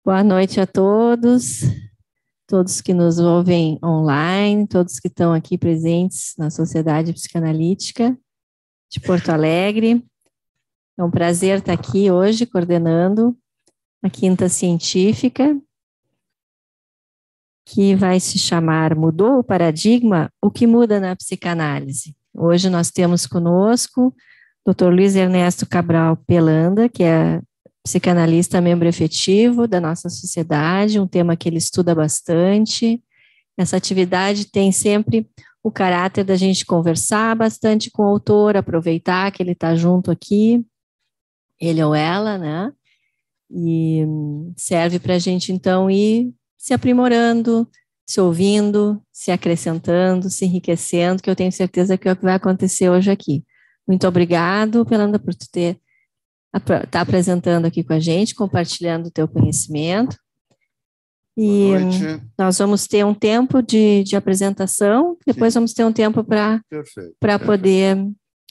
Boa noite a todos, todos que nos ouvem online, todos que estão aqui presentes na Sociedade Psicanalítica de Porto Alegre. É um prazer estar aqui hoje coordenando a Quinta Científica, que vai se chamar Mudou o Paradigma? O que muda na psicanálise? Hoje nós temos conosco o Dr. Luiz Ernesto Cabral Pelanda, que é psicanalista membro efetivo da nossa sociedade, um tema que ele estuda bastante. Essa atividade tem sempre o caráter da gente conversar bastante com o autor, aproveitar que ele está junto aqui, ele ou ela, né? E serve para a gente, então, ir se aprimorando, se ouvindo, se acrescentando, se enriquecendo, que eu tenho certeza que é o que vai acontecer hoje aqui. Muito obrigado, Pelanda, por tu estar apresentando aqui com a gente, compartilhando o teu conhecimento. E nós vamos ter um tempo de apresentação, depois vamos ter um tempo para poder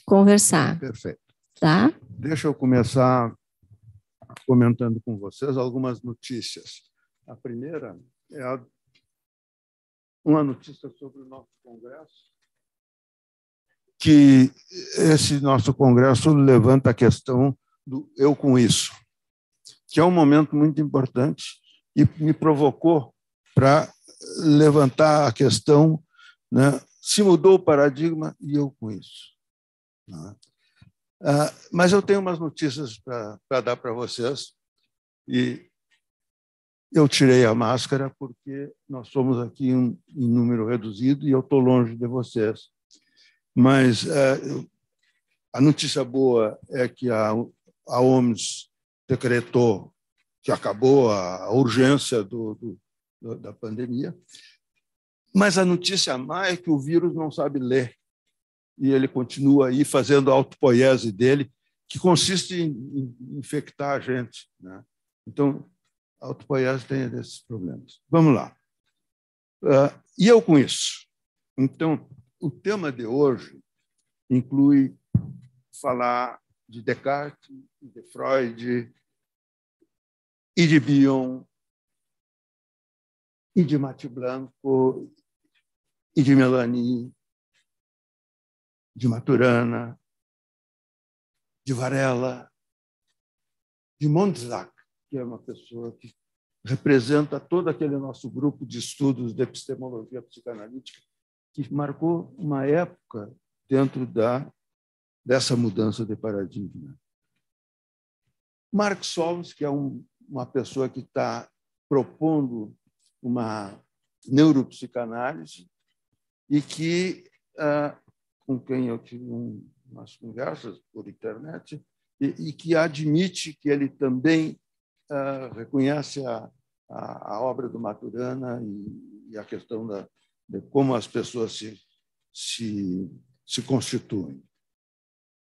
conversar. Perfeito. Tá? Deixa eu começar comentando com vocês algumas notícias. A primeira é uma notícia sobre o nosso congresso, que esse nosso congresso levanta a questão do eu com isso, que é um momento muito importante e me provocou para levantar a questão, né, se mudou o paradigma e eu com isso. Mas eu tenho umas notícias para dar para vocês e eu tirei a máscara porque nós somos aqui em número reduzido e eu estou longe de vocês. Mas a notícia boa é que a OMS decretou que acabou a urgência da pandemia, mas a notícia má é que o vírus não sabe ler e ele continua aí fazendo a autopoiese dele, que consiste em infectar a gente, né? Então, a autopoiese tem esses problemas. Vamos lá. E eu com isso? Então, o tema de hoje inclui falar de Descartes, de Freud, e de Bion, e de Mate Blanco, e de Melanie, de Maturana, de Varela, de Montzac, que é uma pessoa que representa todo aquele nosso grupo de estudos de epistemologia psicanalítica, que marcou uma época dentro dessa mudança de paradigma. Mark Solms, que é uma pessoa que está propondo uma neuropsicanálise e que, com quem eu tive umas conversas por internet, e que admite que ele também reconhece a obra do Maturana e a questão de como as pessoas se constituem.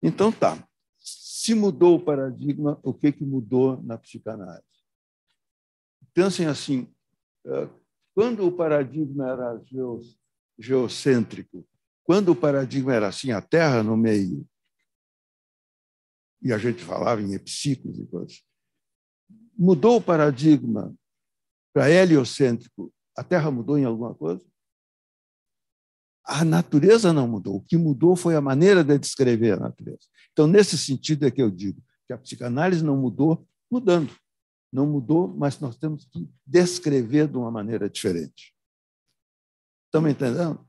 Então, tá. Se mudou o paradigma, o que mudou na psicanálise? Pensem assim, quando o paradigma era geocêntrico, quando o paradigma era assim, a Terra no meio, e a gente falava em epsíquicos e coisas, mudou o paradigma para heliocêntrico, a Terra mudou em alguma coisa? A natureza não mudou. O que mudou foi a maneira de descrever a natureza. Então, nesse sentido é que eu digo que a psicanálise não mudou mudando. Não mudou, mas nós temos que descrever de uma maneira diferente. Estão me entendendo?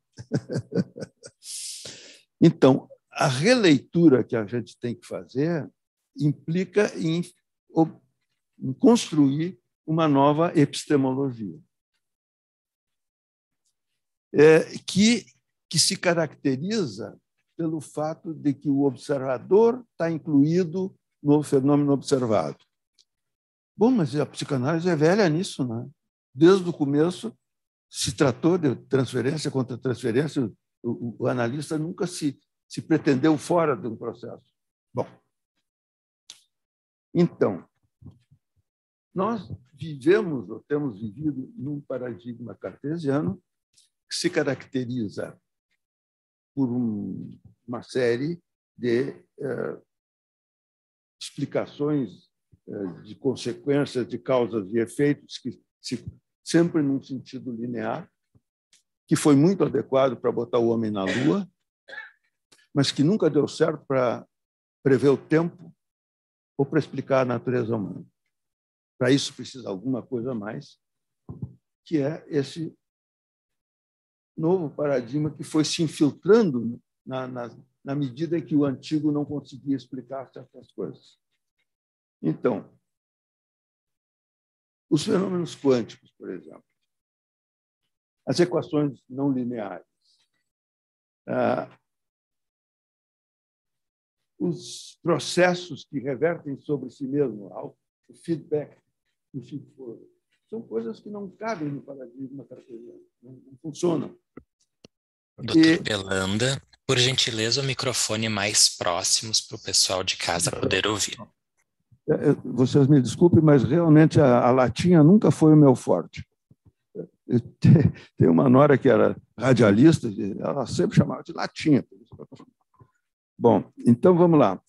Então, a releitura que a gente tem que fazer implica em construir uma nova epistemologia, que se caracteriza pelo fato de que o observador está incluído no fenômeno observado. Bom, mas a psicanálise é velha nisso, né? Desde o começo se tratou de transferência contra transferência, o analista nunca se pretendeu fora de um processo. Bom, então, nós vivemos, ou temos vivido, num paradigma cartesiano que se caracteriza por uma série de explicações de consequências, de causas e efeitos, sempre num sentido linear, que foi muito adequado para botar o homem na Lua, mas que nunca deu certo para prever o tempo ou para explicar a natureza humana. Para isso precisa alguma coisa a mais, que é esse novo paradigma que foi se infiltrando na medida em que o antigo não conseguia explicar certas coisas. Então, os fenômenos quânticos, por exemplo, as equações não lineares, os processos que revertem sobre si mesmo, o feedback, são coisas que não cabem no paradigma cartesiano, não funcionam. Doutor Belanda, por gentileza, o microfone mais próximos para o pessoal de casa poder ouvir. Vocês me desculpem, mas realmente a latinha nunca foi o meu forte. Tem uma nora que era radialista, ela sempre chamava de latinha. Bom, então vamos lá.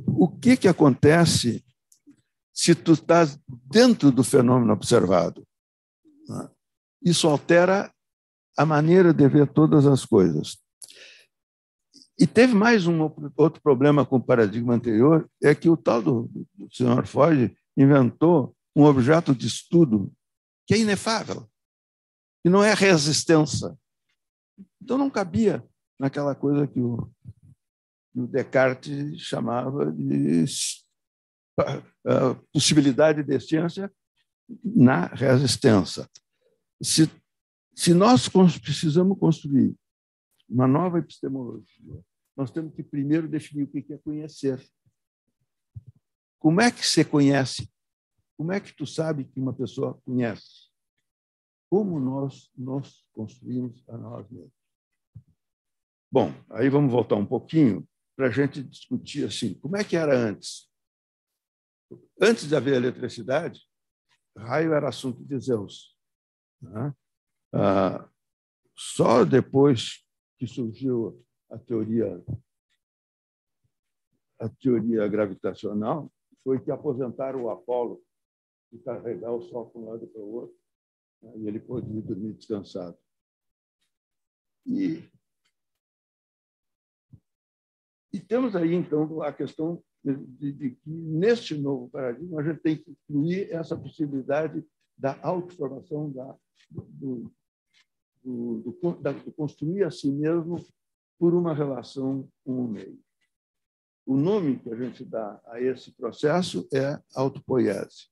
O que acontece se tu estás dentro do fenômeno observado? Isso altera a maneira de ver todas as coisas. E teve mais outro problema com o paradigma anterior, é que o tal do Sr. Freud inventou um objeto de estudo que é inefável, que não é resistência. Então, não cabia naquela coisa que o Descartes chamava de possibilidade de ciência na resistência. Se nós precisamos construir uma nova epistemologia, nós temos que primeiro definir o que é conhecer. Como é que você conhece? Como é que tu sabe que uma pessoa conhece? Como nós construímos a nós mesmos? Bom, aí vamos voltar um pouquinho para a gente discutir assim, como é que era antes? Antes de haver eletricidade, raio era assunto de Zeus. Né? Só depois que surgiu a teoria gravitacional foi que aposentaram o Apolo de carregar o Sol para um lado e para o outro, né? E ele podia dormir descansado. E temos aí, então, a questão de que, neste novo paradigma, a gente tem que incluir essa possibilidade da autoformação, do construir a si mesmo por uma relação com o meio. O nome que a gente dá a esse processo é autopoiese.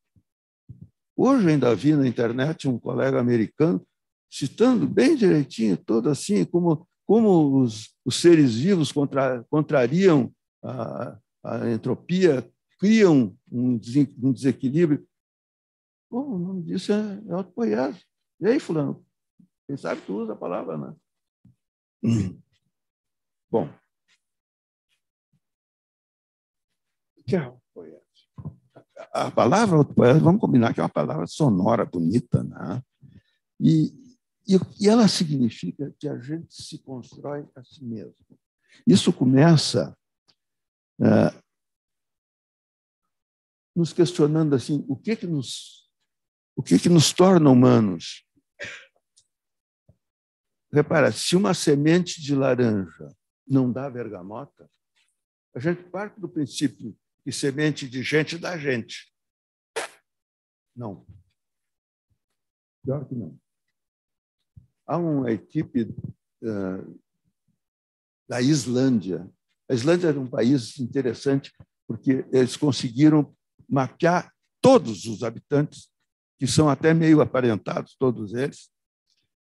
Hoje ainda vi na internet um colega americano citando bem direitinho, todo assim, como os seres vivos contrariam a entropia, criam um desequilíbrio. Bom, o nome disso é autopoiese. E aí, fulano? Quem sabe tu usa a palavra, né? Bom, o que é autopoiese? A palavra autopoiese, vamos combinar que é uma palavra sonora, bonita, né? E ela significa que a gente se constrói a si mesmo. Isso começa nos questionando assim, o que nos torna humanos? Repara, se uma semente de laranja não dá bergamota, a gente parte do princípio que semente de gente dá gente. Não. Pior que não. Há uma equipe da Islândia. A Islândia era um país interessante porque eles conseguiram mapear todos os habitantes, que são até meio aparentados, todos eles,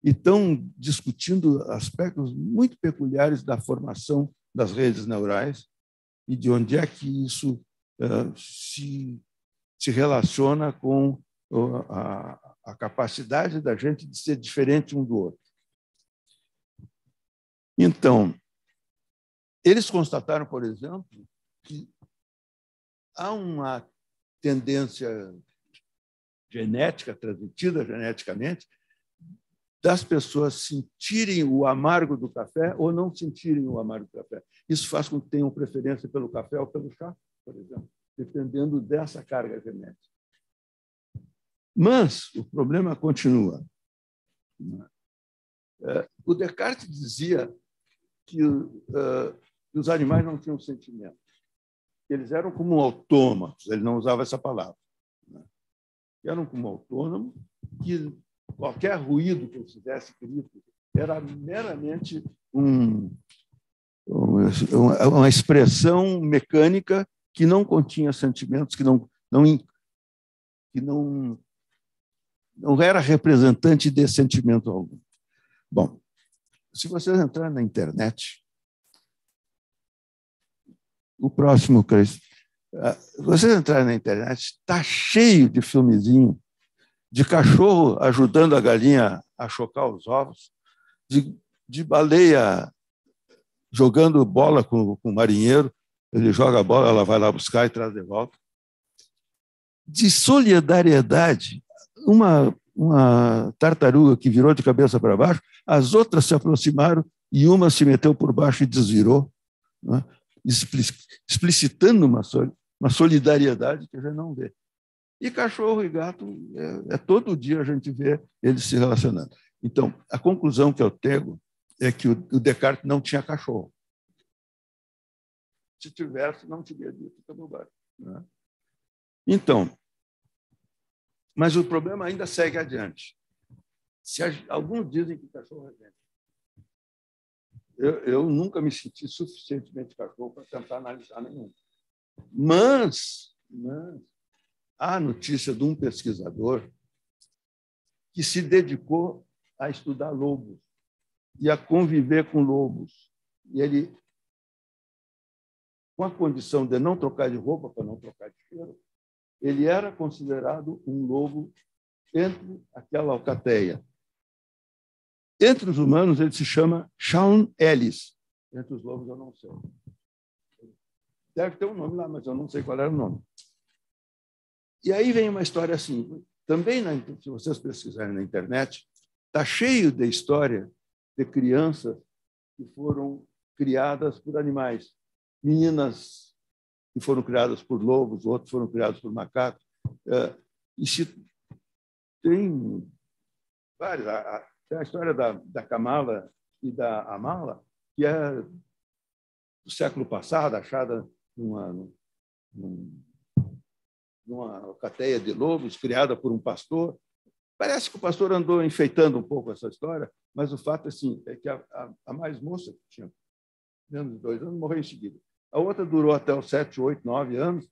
e estão discutindo aspectos muito peculiares da formação das redes neurais e de onde é que isso se relaciona com a capacidade da gente de ser diferente um do outro. Então, eles constataram, por exemplo, que há uma tendência genética, transmitida geneticamente, das pessoas sentirem o amargo do café ou não sentirem o amargo do café. Isso faz com que tenham preferência pelo café ou pelo chá, por exemplo. dependendo dessa carga genética. Mas o problema continua. O Descartes dizia que os animais não tinham sentimento. Eles eram como autômatos, ele não usava essa palavra. Eram como autônomos, que qualquer ruído que eles fizessem, grito, era meramente uma expressão mecânica que não continha sentimentos, que não era representante de sentimento algum. Bom, se vocês entrarem na internet, o próximo, vocês entrarem na internet, está cheio de filmezinho de cachorro ajudando a galinha a chocar os ovos, de baleia jogando bola com o marinheiro, ele joga a bola, ela vai lá buscar e traz de volta. De solidariedade, uma tartaruga que virou de cabeça para baixo, as outras se aproximaram e uma se meteu por baixo e desvirou, né? Explicitando uma solidariedade que a gente não vê. E cachorro e gato, todo dia a gente vê eles se relacionando. Então, a conclusão que eu tenho é que o Descartes não tinha cachorro. Se tivesse, não teria dito essa bobagem, né? Então, mas o problema ainda segue adiante. Alguns dizem que cachorro é gente. Eu nunca me senti suficientemente cachorro para tentar analisar nenhum. Mas há notícia de um pesquisador que se dedicou a estudar lobos e a conviver com lobos. E ele, com a condição de não trocar de roupa para não trocar de cheiro, ele era considerado um lobo entre aquela alcateia. Entre os humanos, ele se chama Shaun Ellis. Entre os lobos, eu não sei. Deve ter um nome lá, mas eu não sei qual era o nome. E aí vem uma história assim. Também, se vocês pesquisarem na internet, está cheio de história de crianças que foram criadas por animais. Meninas que foram criadas por lobos, outros foram criados por macacos. E se tem várias. Tem a história da Kamala e da Amala, que é do século passado, achada numa alcateia de lobos, criada por um pastor. Parece que o pastor andou enfeitando um pouco essa história, mas o fato é que a mais moça, que tinha menos de 2 anos, morreu em seguida. A outra durou até os 7, 8, 9 anos,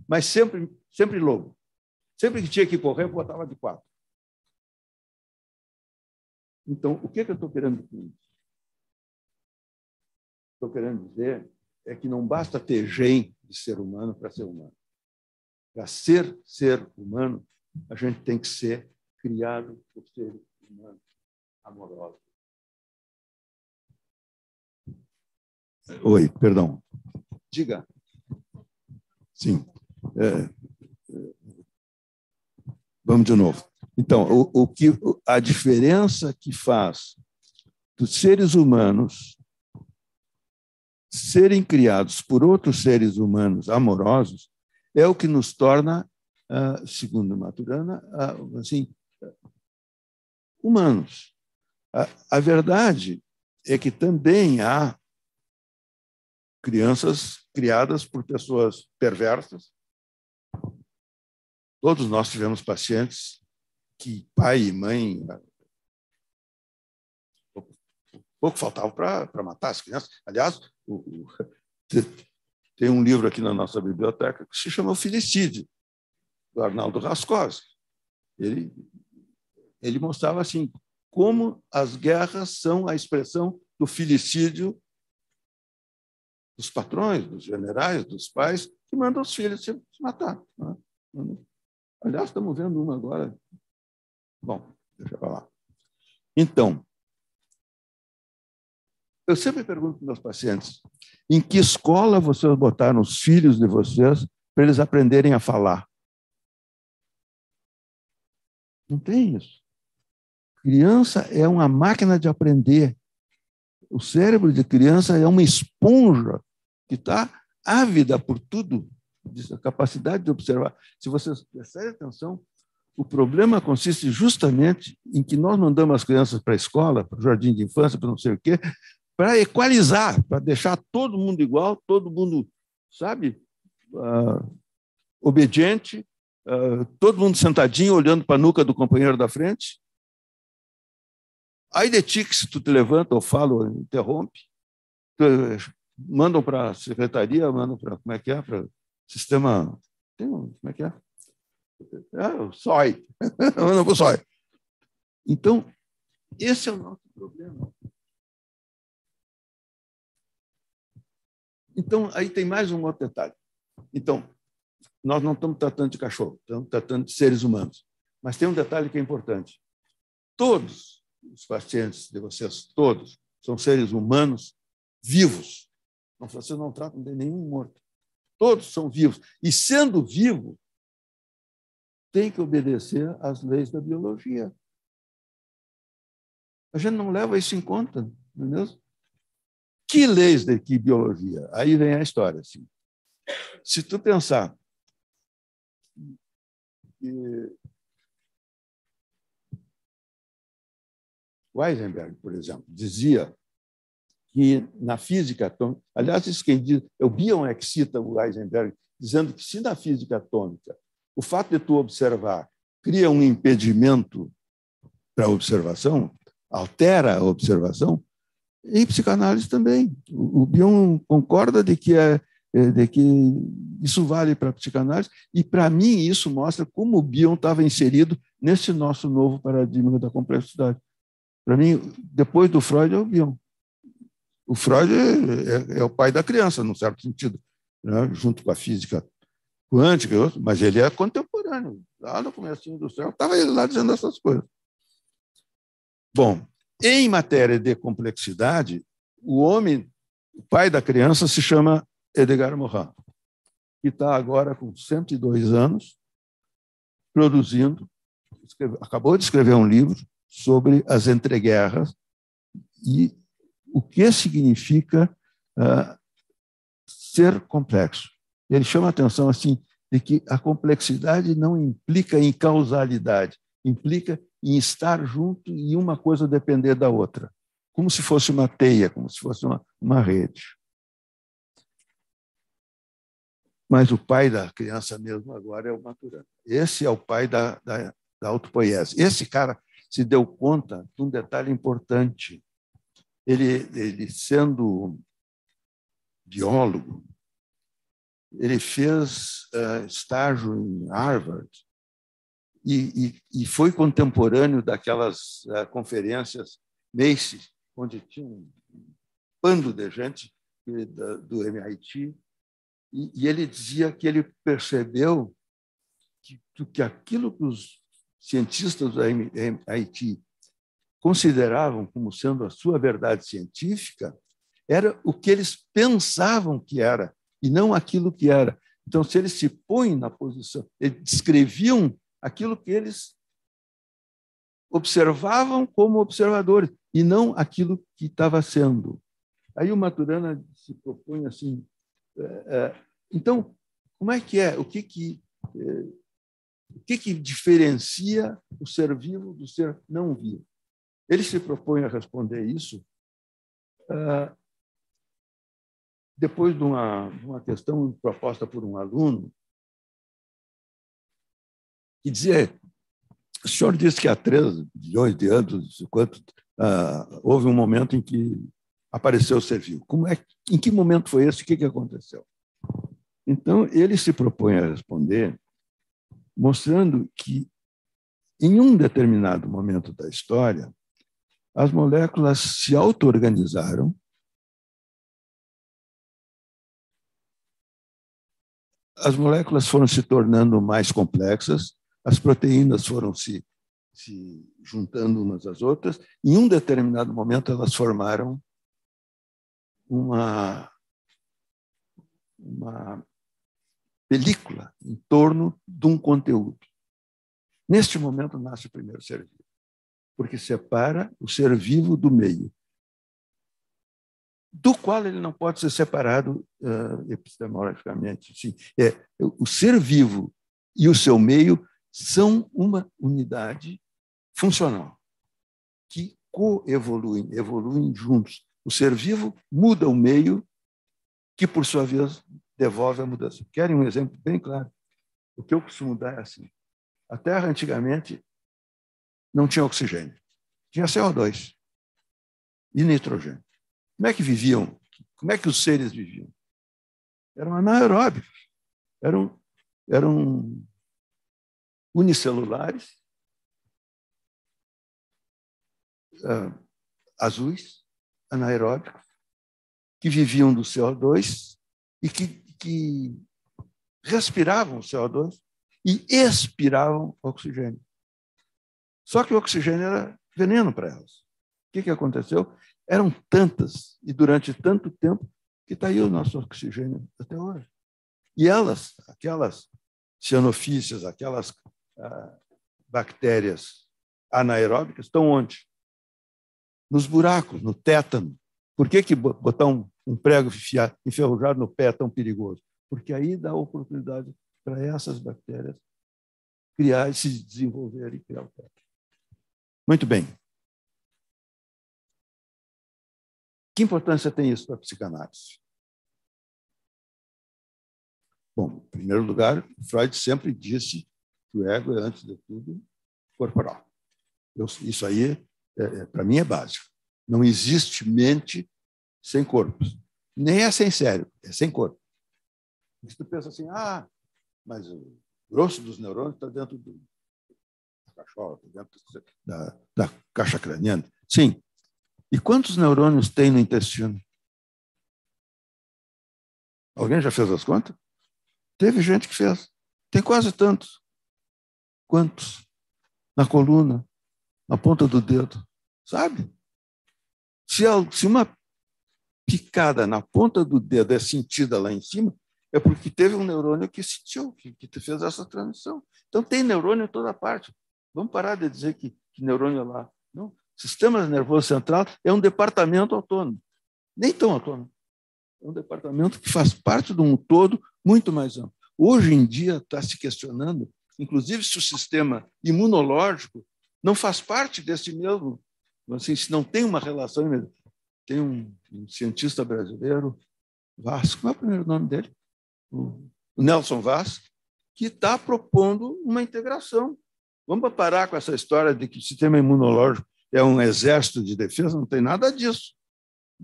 mas sempre lobo. Sempre que tinha que correr, botava de 4. Então, o que eu estou querendo dizer? Estou querendo dizer é que não basta ter gene de ser humano para ser humano. Para ser humano, a gente tem que ser criado por seres humanos amorosos. Oi, perdão. Diga. Sim. Vamos de novo. Então, a diferença que faz dos seres humanos serem criados por outros seres humanos amorosos é o que nos torna, segundo Maturana, assim, humanos. A verdade é que também há crianças criadas por pessoas perversas. Todos nós tivemos pacientes que pai e mãe pouco faltava para matar as crianças. Aliás, tem um livro aqui na nossa biblioteca que se chama O Filicídio, do Arnaldo Raskowski. Ele mostrava assim como as guerras são a expressão do filicídio dos patrões, dos generais, dos pais, que mandam os filhos se matar. Aliás, estamos vendo uma agora. Bom, deixa eu falar. Então, eu sempre pergunto para meus pacientes, em que escola vocês botaram os filhos de vocês para eles aprenderem a falar? Não tem isso. Criança é uma máquina de aprender. O cérebro de criança é uma esponja que está ávida por tudo. a capacidade de observar. Se vocês prestarem atenção, o problema consiste justamente em que nós mandamos as crianças para a escola, para o jardim de infância, para não sei o quê, para equalizar, para deixar todo mundo igual, todo mundo, sabe, obediente, todo mundo sentadinho, olhando para a nuca do companheiro da frente. Aí de ti que se tu te levanta ou fala ou interrompe, mandam para a secretaria, mandam para, como é que é, para o sistema, como é que é? O SOI, mandam para o SOI. Então, esse é o nosso problema. Então, aí tem mais um outro detalhe. Então, nós não estamos tratando de cachorro, estamos tratando de seres humanos. Mas tem um detalhe que é importante. Todos os pacientes de vocês, todos, são seres humanos vivos. Vocês não tratam de nenhum morto. Todos são vivos. E, sendo vivo, tem que obedecer às leis da biologia. A gente não leva isso em conta, não é mesmo? Que leis de que biologia? Aí vem a história. Assim. Se tu pensar que Heisenberg, por exemplo, dizia que na física atômica, aliás, isso quem diz, é o Bion é que cita o Heisenberg, dizendo que se na física atômica o fato de tu observar cria um impedimento para a observação, altera a observação, em psicanálise também. O Bion concorda de que isso vale para a psicanálise, e, para mim, isso mostra como o Bion estava inserido nesse nosso novo paradigma da complexidade. Para mim, depois do Freud, é o Bion. O Freud é o pai da criança, num certo sentido, né? Junto com a física quântica, mas ele é contemporâneo. Lá no comecinho do século, estava ele lá dizendo essas coisas. Bom, em matéria de complexidade, o homem, o pai da criança, se chama Edgar Morin, que está agora com 102 anos, produzindo, acabou de escrever um livro sobre as entreguerras e o que significa ser complexo. Ele chama a atenção assim, de que a complexidade não implica em causalidade, implica em estar junto e uma coisa depender da outra, como se fosse uma teia, como se fosse uma rede. Mas o pai da criança mesmo agora é o Maturana. Esse é o pai da autopoiese. Esse cara se deu conta de um detalhe importante. Ele sendo biólogo, ele fez estágio em Harvard e foi contemporâneo daquelas conferências Macy, onde tinha um bando de gente do MIT, e ele dizia que ele percebeu que aquilo que os cientistas do MIT consideravam como sendo a sua verdade científica era o que eles pensavam que era, e não aquilo que era. Então, se eles se põem na posição, eles descreviam aquilo que eles observavam como observadores, e não aquilo que estava sendo. Aí o Maturana se propõe assim, então, como é que é? O que diferencia o ser vivo do ser não vivo? Ele se propõe a responder isso depois de uma questão proposta por um aluno que dizia: o senhor disse que há 3 bilhões de anos, houve um momento em que apareceu o ser vivo. Em que momento foi esse? O que aconteceu? Então, ele se propõe a responder mostrando que, em um determinado momento da história, as moléculas se auto-organizaram as moléculas foram se tornando mais complexas, as proteínas foram se juntando umas às outras, e em um determinado momento elas formaram uma película em torno de um conteúdo. Neste momento nasce o primeiro ser vivo, porque separa o ser vivo do meio. do qual ele não pode ser separado epistemologicamente. Sim, o ser vivo e o seu meio são uma unidade funcional que coevoluem, evoluem juntos. O ser vivo muda o meio, que, por sua vez, devolve a mudança. Querem um exemplo bem claro? O que eu costumo dar é assim. A Terra, antigamente, não tinha oxigênio. Tinha CO2 e nitrogênio. Como é que viviam? Como é que os seres viviam? Eram anaeróbicos. Eram unicelulares, azuis, anaeróbicos, que viviam do CO2 e que respiravam o CO2 e expiravam oxigênio. Só que o oxigênio era veneno para elas. O que aconteceu? Eram tantas, e durante tanto tempo, que está aí o nosso oxigênio até hoje. E elas, aquelas cianofícias, aquelas bactérias anaeróbicas, estão onde? Nos buracos, no tétano. Por que botar um prego enferrujado no pé é tão perigoso? Porque aí dá oportunidade para essas bactérias criar, se desenvolverem e criar o tétano. Muito bem. Que importância tem isso para a psicanálise? Bom, em primeiro lugar, Freud sempre disse que o ego é, antes de tudo, corporal. Isso aí, para mim, é básico. Não existe mente sem corpos. Nem é sem cérebro, é sem corpo. Se tu pensa assim, mas o grosso dos neurônios está dentro da cachola, está dentro da caixa craniana. Sim. E quantos neurônios tem no intestino? Alguém já fez as contas? Teve gente que fez. Tem quase tantos. Quantos? Na coluna, na ponta do dedo. Sabe? Se uma picada na ponta do dedo é sentida lá em cima, é porque teve um neurônio que sentiu, que fez essa transição. Então, tem neurônio em toda parte. Vamos parar de dizer que neurônio é lá. Não. Sistema nervoso central é um departamento autônomo. Nem tão autônomo. É um departamento que faz parte de um todo muito mais amplo. Hoje em dia está se questionando, inclusive, se o sistema imunológico não faz parte desse mesmo, assim, se não tem uma relação. Tem um cientista brasileiro, Vaz, qual é o primeiro nome dele? O Nelson Vaz, que está propondo uma integração. Vamos parar com essa história de que o sistema imunológico é um exército de defesa, não tem nada disso.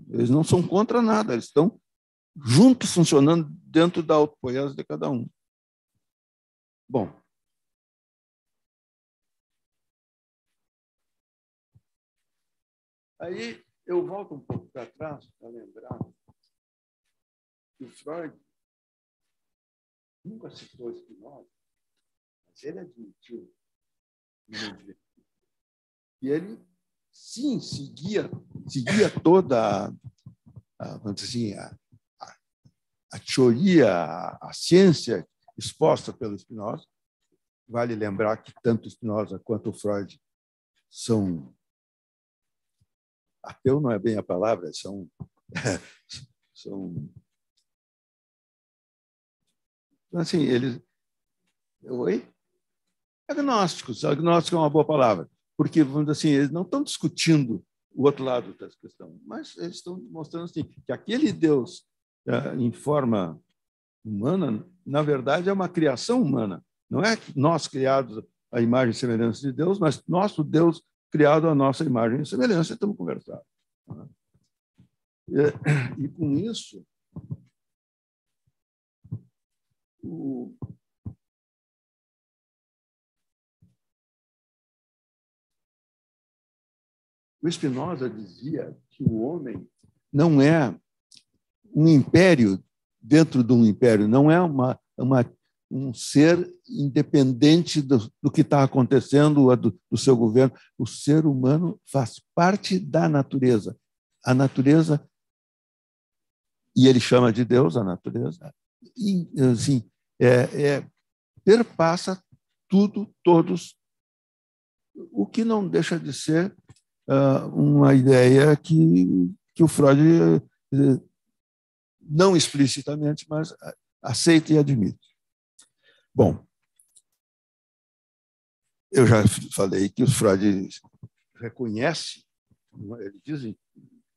Eles não são contra nada, eles estão juntos funcionando dentro da autopoiese de cada um. Bom. Aí eu volto um pouco para trás para lembrar que o Freud nunca citou Spinoza, mas ele admitiu e ele, sim, seguia toda vamos dizer assim, a teoria, a ciência exposta pelo Spinoza. Vale lembrar que tanto Spinoza quanto o Freud são... Ateu não é bem a palavra, são assim, eles... Oi? Agnósticos. Agnóstico é uma boa palavra, porque, vamos dizer assim, eles não estão discutindo o outro lado dessa questão, mas eles estão mostrando assim, que aquele Deus em forma humana, na verdade, é uma criação humana. Não é nós criados à imagem e semelhança de Deus, mas nosso Deus criado à nossa imagem e semelhança. Estamos conversando. E com isso, o Spinoza dizia que o homem não é um império dentro de um império, não é um ser independente do que está acontecendo, do seu governo. O ser humano faz parte da natureza. A natureza, e ele chama de Deus a natureza, e, assim, perpassa tudo, todos, o que não deixa de ser uma ideia que o Freud não explicitamente, mas aceita e admite. Bom, eu já falei que o Freud reconhece, ele diz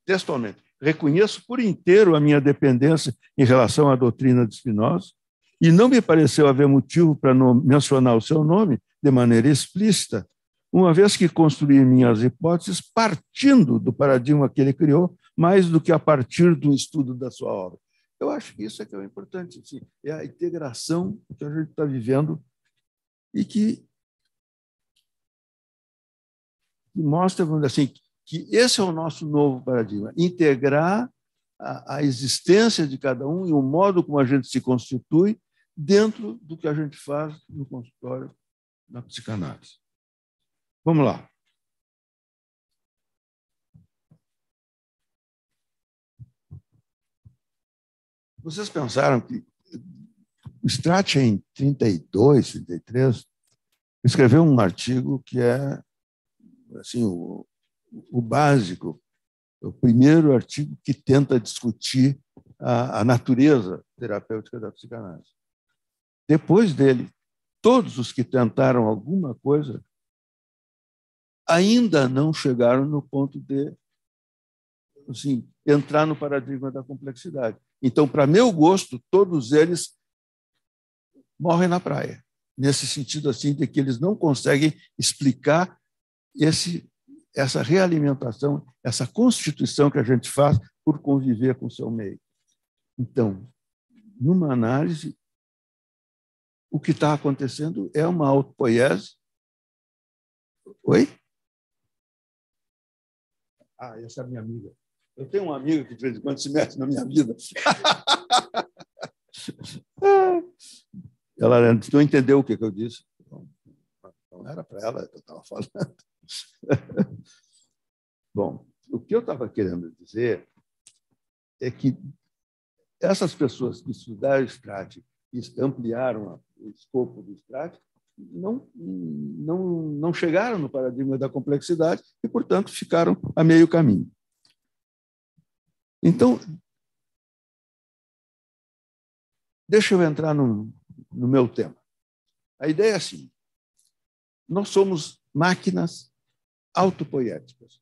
textualmente, reconheço por inteiro a minha dependência em relação à doutrina de Spinoza e não me pareceu haver motivo para não mencionar o seu nome de maneira explícita, uma vez que construí minhas hipóteses partindo do paradigma que ele criou, mais do que a partir do estudo da sua obra. Eu acho que isso é que é o importante, assim, é a integração que a gente está vivendo e que mostra, assim, que esse é o nosso novo paradigma, integrar a existência de cada um e o modo como a gente se constitui dentro do que a gente faz no consultório, na psicanálise. Vamos lá. Vocês pensaram que o Strachan, em 32, 33, escreveu um artigo que é assim, o básico, o primeiro artigo que tenta discutir a natureza terapêutica da psicanálise. Depois dele, todos os que tentaram alguma coisa ainda não chegaram no ponto de, assim, entrar no paradigma da complexidade. Então, para meu gosto, todos eles morrem na praia, nesse sentido assim de que eles não conseguem explicar essa realimentação, essa constituição que a gente faz por conviver com o seu meio. Então, numa análise, o que está acontecendo é uma autopoiese. Oi? Essa é a minha amiga. Eu tenho uma amiga que de vez em quando se mete na minha vida. Ela não entendeu o que eu disse. Não era para ela que eu estava falando. Bom, o que eu estava querendo dizer é que essas pessoas que estudaram Strachan e ampliaram o escopo do Strachan não chegaram no paradigma da complexidade e, portanto, ficaram a meio caminho. Então, deixa eu entrar no meu tema. A ideia é assim: nós somos máquinas autopoéticas,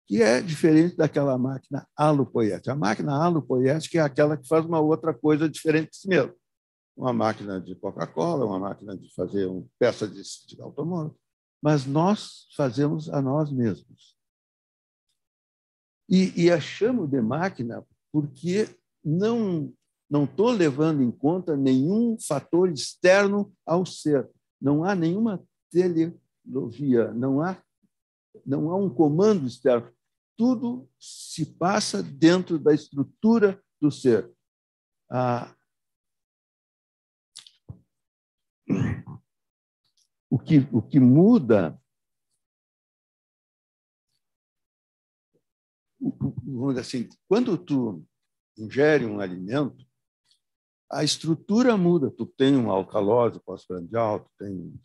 que é diferente daquela máquina alopoética. A máquina alopoética é aquela que faz uma outra coisa diferente de si mesma. Uma máquina de Coca-Cola, uma máquina de fazer uma peça de automóvel. Mas nós fazemos a nós mesmos. E a chamo de máquina porque não estou levando em conta nenhum fator externo ao ser. Não há nenhuma telelovia, não há um comando externo. Tudo se passa dentro da estrutura do ser. O que muda, vamos dizer assim, quando tu ingere um alimento, a estrutura muda. Tu tem uma alcalose pós-prandial, tu tem,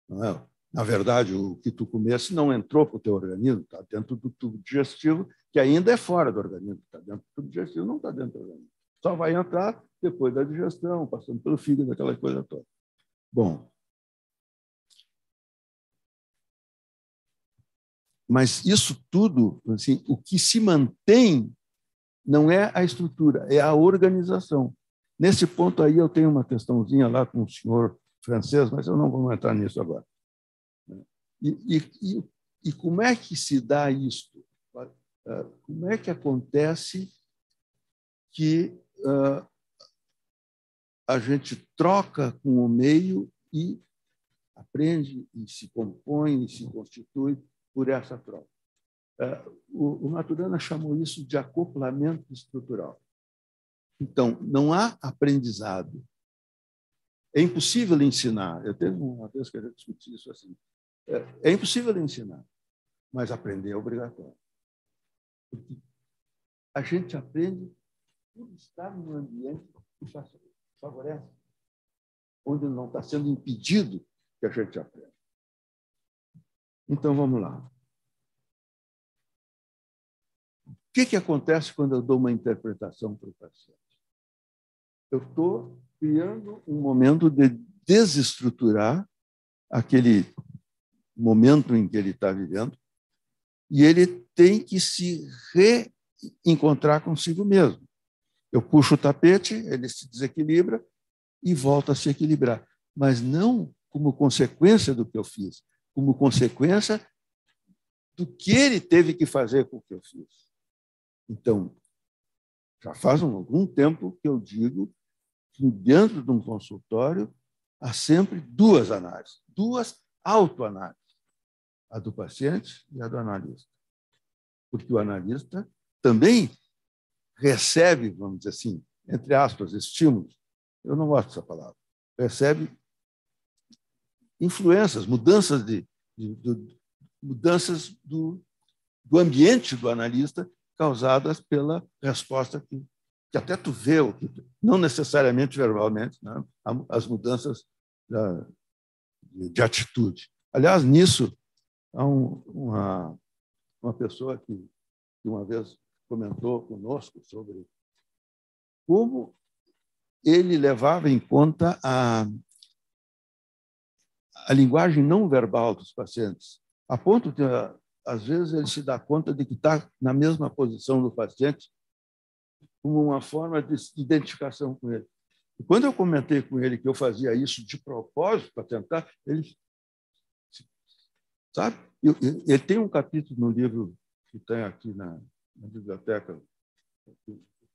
não é? Na verdade, o que tu comesse não entrou para o teu organismo, está dentro do tubo digestivo, que ainda é fora do organismo. Está dentro do tubo digestivo, não está dentro do organismo. Só vai entrar depois da digestão, passando pelo fígado, aquela coisa toda. Bom, mas isso tudo, assim, o que se mantém não é a estrutura, é a organização. Nesse ponto aí eu tenho uma questãozinha lá com o senhor francês, mas eu não vou entrar nisso agora. E como é que se dá isto? Como é que acontece que a gente troca com o meio e aprende e se compõe e se constitui por essa troca? O Maturana chamou isso de acoplamento estrutural. Então, não há aprendizado. É impossível ensinar. Eu teve uma vez que a gente discutiu isso assim. É impossível ensinar, mas aprender é obrigatório. Porque a gente aprende por estar num ambiente que favorece, onde não está sendo impedido que a gente aprenda. Então, vamos lá. que acontece quando eu dou uma interpretação para o paciente? Eu estou criando um momento de desestruturar aquele momento em que ele está vivendo e ele tem que se reencontrar consigo mesmo. Eu puxo o tapete, ele se desequilibra e volta a se equilibrar, mas não como consequência do que eu fiz, como consequência do que ele teve que fazer com o que eu fiz. Então, já faz algum tempo que eu digo que dentro de um consultório há sempre duas análises, duas autoanálises, a do paciente e a do analista. Porque o analista também recebe, vamos dizer assim, entre aspas, estímulos, eu não gosto dessa palavra, recebe influências, mudanças mudanças do ambiente do analista causadas pela resposta que até tu vê, não necessariamente verbalmente, né? As mudanças de atitude. Aliás, nisso, há uma pessoa que uma vez comentou conosco sobre como ele levava em conta a linguagem não verbal dos pacientes, a ponto de, às vezes, ele se dá conta de que está na mesma posição do paciente, como uma forma de identificação com ele. E quando eu comentei com ele que eu fazia isso de propósito, para tentar, ele... Sabe? Ele tem um capítulo no livro que tem aqui na biblioteca,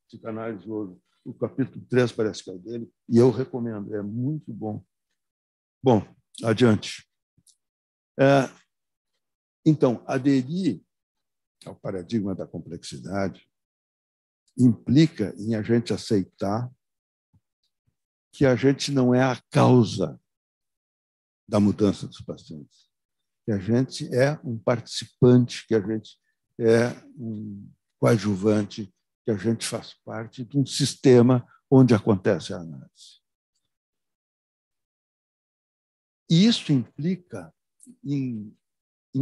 Psicanálise Hoje, o capítulo 3 parece que é dele, e eu recomendo, é muito bom. Bom, adiante. Então, aderir ao paradigma da complexidade implica em a gente aceitar que a gente não é a causa da mudança dos pacientes, que a gente é um participante, que a gente é um coadjuvante, que a gente faz parte de um sistema onde acontece a análise. E isso implica em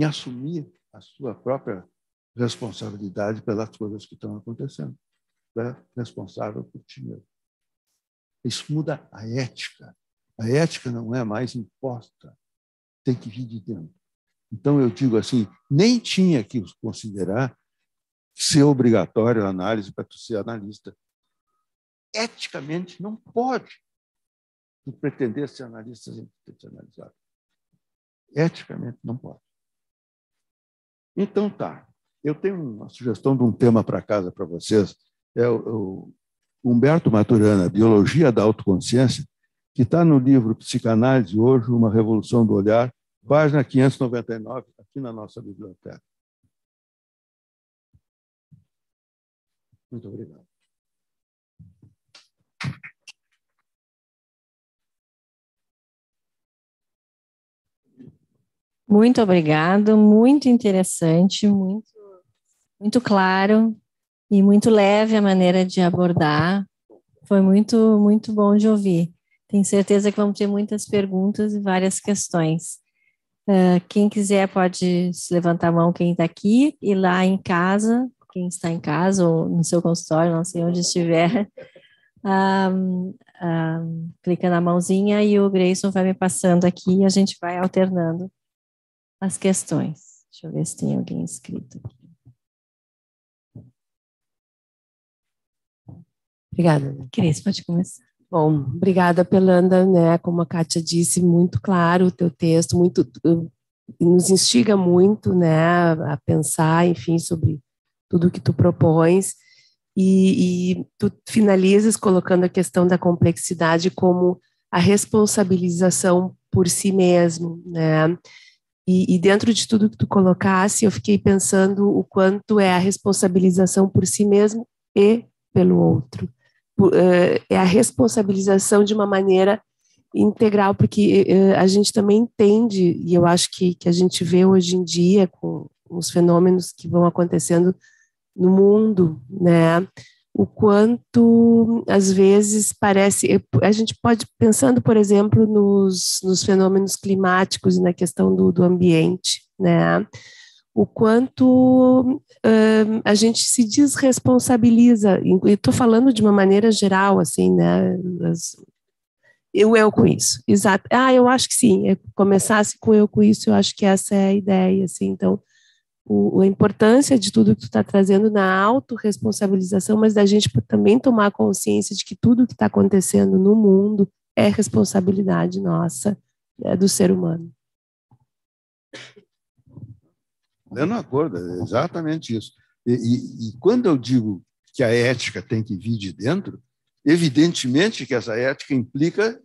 assumir a sua própria responsabilidade pelas coisas que estão acontecendo. É responsável por ti mesmo. Isso muda a ética. A ética não é mais imposta, tem que vir de dentro. Então, eu digo assim, nem tinha que considerar ser obrigatório a análise para tu ser analista. Eticamente, não pode tu pretender ser analista sem ter te analisado. Eticamente, não pode. Então, tá. Eu tenho uma sugestão de um tema para casa para vocês. É o Humberto Maturana, Biologia da Autoconsciência, que está no livro Psicanálise Hoje, Uma Revolução do Olhar, página 599, aqui na nossa biblioteca. Muito obrigado. Muito obrigado, muito interessante, muito claro e muito leve a maneira de abordar. Foi muito bom de ouvir. Tenho certeza que vamos ter muitas perguntas e várias questões. Quem quiser pode levantar a mão, quem está aqui, e lá em casa, quem está em casa ou no seu consultório, não sei onde estiver, clica na mãozinha e o Grayson vai me passando aqui e a gente vai alternando as questões. Deixa eu ver se tem alguém inscrito aqui. Obrigada. Cris, pode começar. Bom, obrigada, Pelanda, né? Como a Kátia disse, muito claro o teu texto, nos instiga muito, né, a pensar, enfim, sobre tudo que tu propões, e tu finalizas colocando a questão da complexidade como a responsabilização por si mesmo, né? E dentro de tudo que tu colocasse, eu fiquei pensando o quanto é a responsabilização por si mesmo e pelo outro. É a responsabilização de uma maneira integral, porque a gente também entende, e eu acho que a gente vê hoje em dia com os fenômenos que vão acontecendo no mundo, né, o quanto às vezes parece, a gente pode, pensando por exemplo nos fenômenos climáticos e na questão do ambiente, né, o quanto a gente se desresponsabiliza. E estou falando de uma maneira geral, assim, né? Eu com isso, exato. Eu acho que sim, começasse com eu com isso, eu acho que essa é a ideia, assim. Então, a importância de tudo que tu está trazendo na autorresponsabilização, mas da gente também tomar consciência de que tudo que está acontecendo no mundo é responsabilidade nossa, do ser humano. Pleno acordo, é exatamente isso. E quando eu digo que a ética tem que vir de dentro, evidentemente que essa ética implica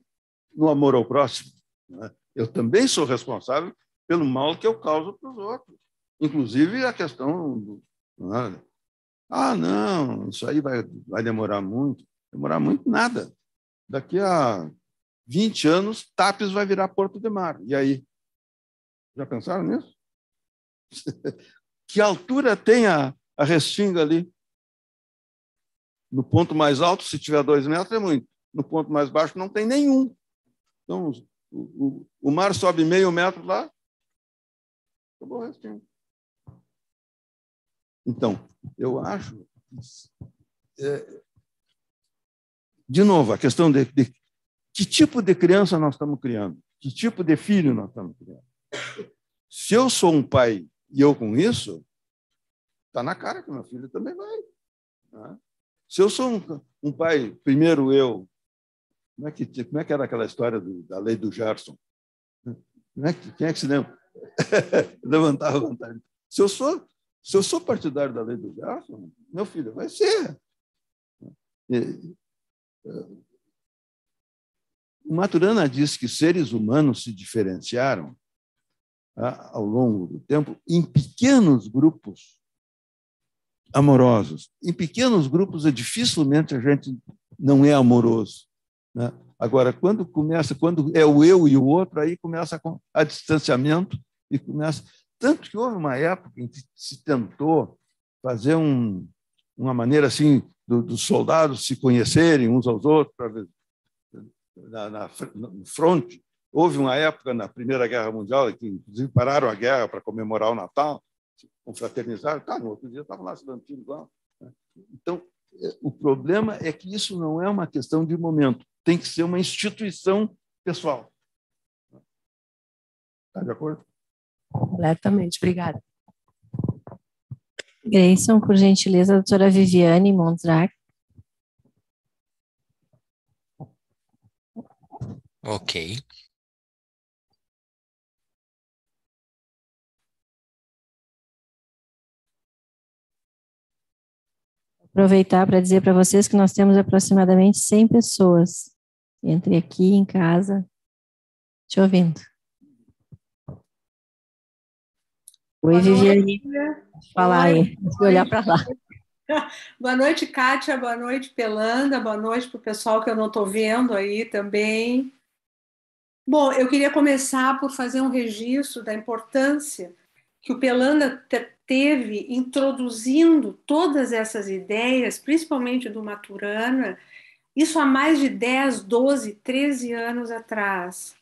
no amor ao próximo, né? Eu também sou responsável pelo mal que eu causo para os outros. Inclusive a questão do... não, isso aí vai demorar muito. Demorar muito nada. Daqui a 20 anos, Tapes vai virar Porto de Mar. E aí? Já pensaram nisso? Que altura tem a restinga ali? No ponto mais alto, se tiver 2 metros, é muito. No ponto mais baixo, não tem nenhum. Então, o mar sobe meio metro lá, acabou a restinga. Então, eu acho... de novo, a questão de que tipo de criança nós estamos criando? Que tipo de filho nós estamos criando? Se eu sou um pai e eu com isso, está na cara que meu filho também vai. Né? Se eu sou um pai, primeiro eu, como é que era aquela história da lei do Gerson? Quem é que se lembra? Levantava a vantagem. Se eu sou partidário da lei do Gerson, meu filho vai ser. O Maturana diz que seres humanos se diferenciaram ao longo do tempo em pequenos grupos amorosos. Em pequenos grupos, dificilmente a gente não é amoroso, né? Agora, quando é o eu e o outro, aí começa a distanciamento e começa... Tanto que houve uma época em que se tentou fazer uma maneira assim dos soldados se conhecerem uns aos outros para ver no fronte. Houve uma época na Primeira Guerra Mundial que, inclusive, pararam a guerra para comemorar o Natal, confraternizaram, no outro dia estavam lá se dando tiro igual. Então, o problema é que isso não é uma questão de momento, tem que ser uma instituição pessoal. Está de acordo? Completamente, obrigada. Grayson, por gentileza, a doutora Viviane Mondrac. Ok. Aproveitar para dizer para vocês que nós temos aproximadamente 100 pessoas entre aqui em casa te ouvindo. Oi, Viviane. Fala aí, deixa eu olhar para lá. Boa noite, Kátia. Boa noite, Pelanda. Boa noite para o pessoal que eu não estou vendo aí também. Bom, eu queria começar por fazer um registro da importância que o Pelanda teve introduzindo todas essas ideias, principalmente do Maturana, isso há mais de 10, 12, 13 anos atrás.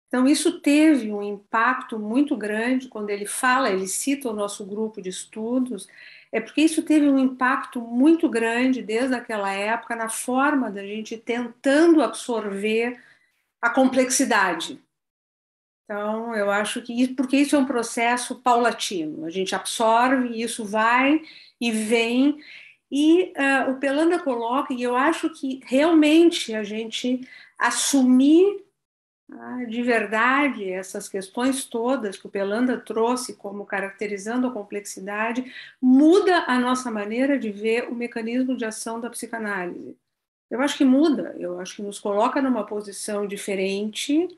Então, isso teve um impacto muito grande quando ele fala, ele cita o nosso grupo de estudos, é porque isso teve um impacto muito grande desde aquela época na forma da gente tentando absorver a complexidade. Então, eu acho que porque isso é um processo paulatino, a gente absorve, isso vai e vem, e o Pelanda coloca, e eu acho que realmente a gente assumir de verdade essas questões todas que o Pelanda trouxe como caracterizando a complexidade, muda a nossa maneira de ver o mecanismo de ação da psicanálise. Eu acho que muda, eu acho que nos coloca numa posição diferente,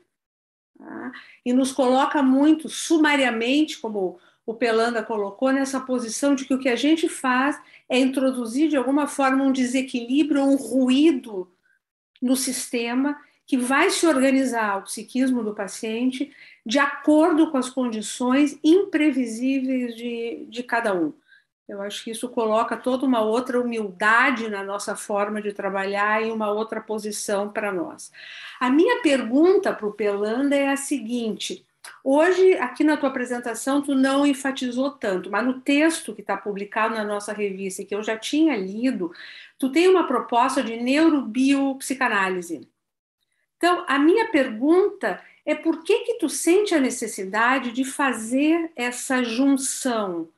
e nos coloca muito sumariamente, como o Pelanda colocou, nessa posição de que o que a gente faz é introduzir de alguma forma um desequilíbrio, um ruído no sistema que vai se organizar o psiquismo do paciente de acordo com as condições imprevisíveis de cada um. Eu acho que isso coloca toda uma outra humildade na nossa forma de trabalhar e uma outra posição para nós. A minha pergunta para o Pelanda é a seguinte: Hoje, aqui na tua apresentação, tu não enfatizou tanto, mas no texto que está publicado na nossa revista, e que eu já tinha lido, tu tem uma proposta de neurobiopsicanálise. Então, a minha pergunta é por que tu sente a necessidade de fazer essa junção?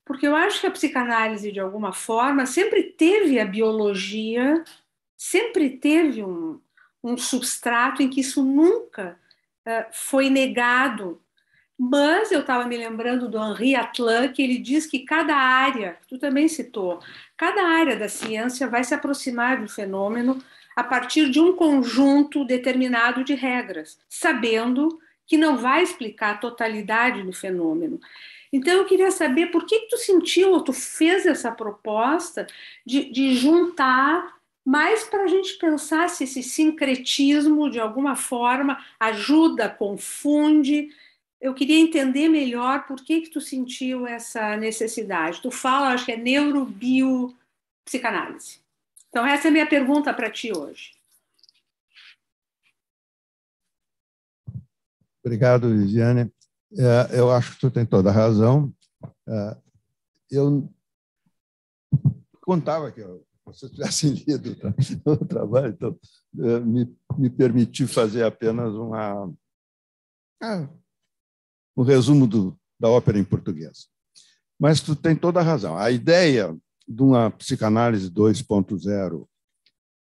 Porque eu acho que a psicanálise, de alguma forma, sempre teve a biologia, sempre teve um substrato em que isso nunca foi negado. Mas eu estava me lembrando do Henri Atlan, que ele diz que cada área, tu também citou, cada área da ciência vai se aproximar do fenômeno a partir de um conjunto determinado de regras, sabendo que não vai explicar a totalidade do fenômeno. Então eu queria saber por que tu sentiu, ou tu fez essa proposta de juntar, mais para a gente pensar se esse sincretismo, de alguma forma, ajuda, confunde. Eu queria entender melhor por que tu sentiu essa necessidade. Tu fala, acho que é neurobiopsicanálise. Então, essa é a minha pergunta para ti hoje. Obrigado, Lisiane. Eu acho que tu tem toda a razão. Eu contava que vocês tivessem lido o trabalho, então me permiti fazer apenas um resumo da ópera em português. Mas tu tem toda a razão. A ideia de uma psicanálise 2.0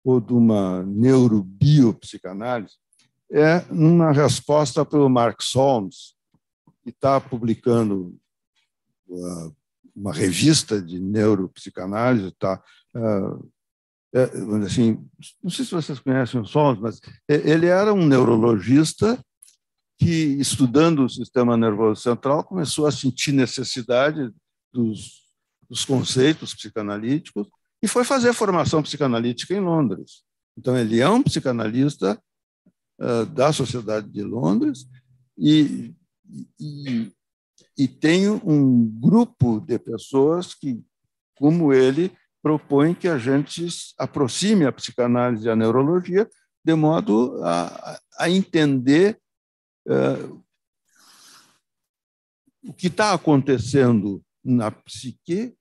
ou de uma neurobiopsicanálise é uma resposta pelo Mark Solms, que está publicando uma revista de neuropsicanálise, assim, não sei se vocês conhecem o Solms, mas ele era um neurologista que, estudando o sistema nervoso central, começou a sentir necessidade dos conceitos psicanalíticos e foi fazer formação psicanalítica em Londres. Então, ele é um psicanalista da Sociedade de Londres e tem um grupo de pessoas que, como ele, propõem que a gente aproxime a psicanálise e a neurologia de modo a entender o que está acontecendo na psique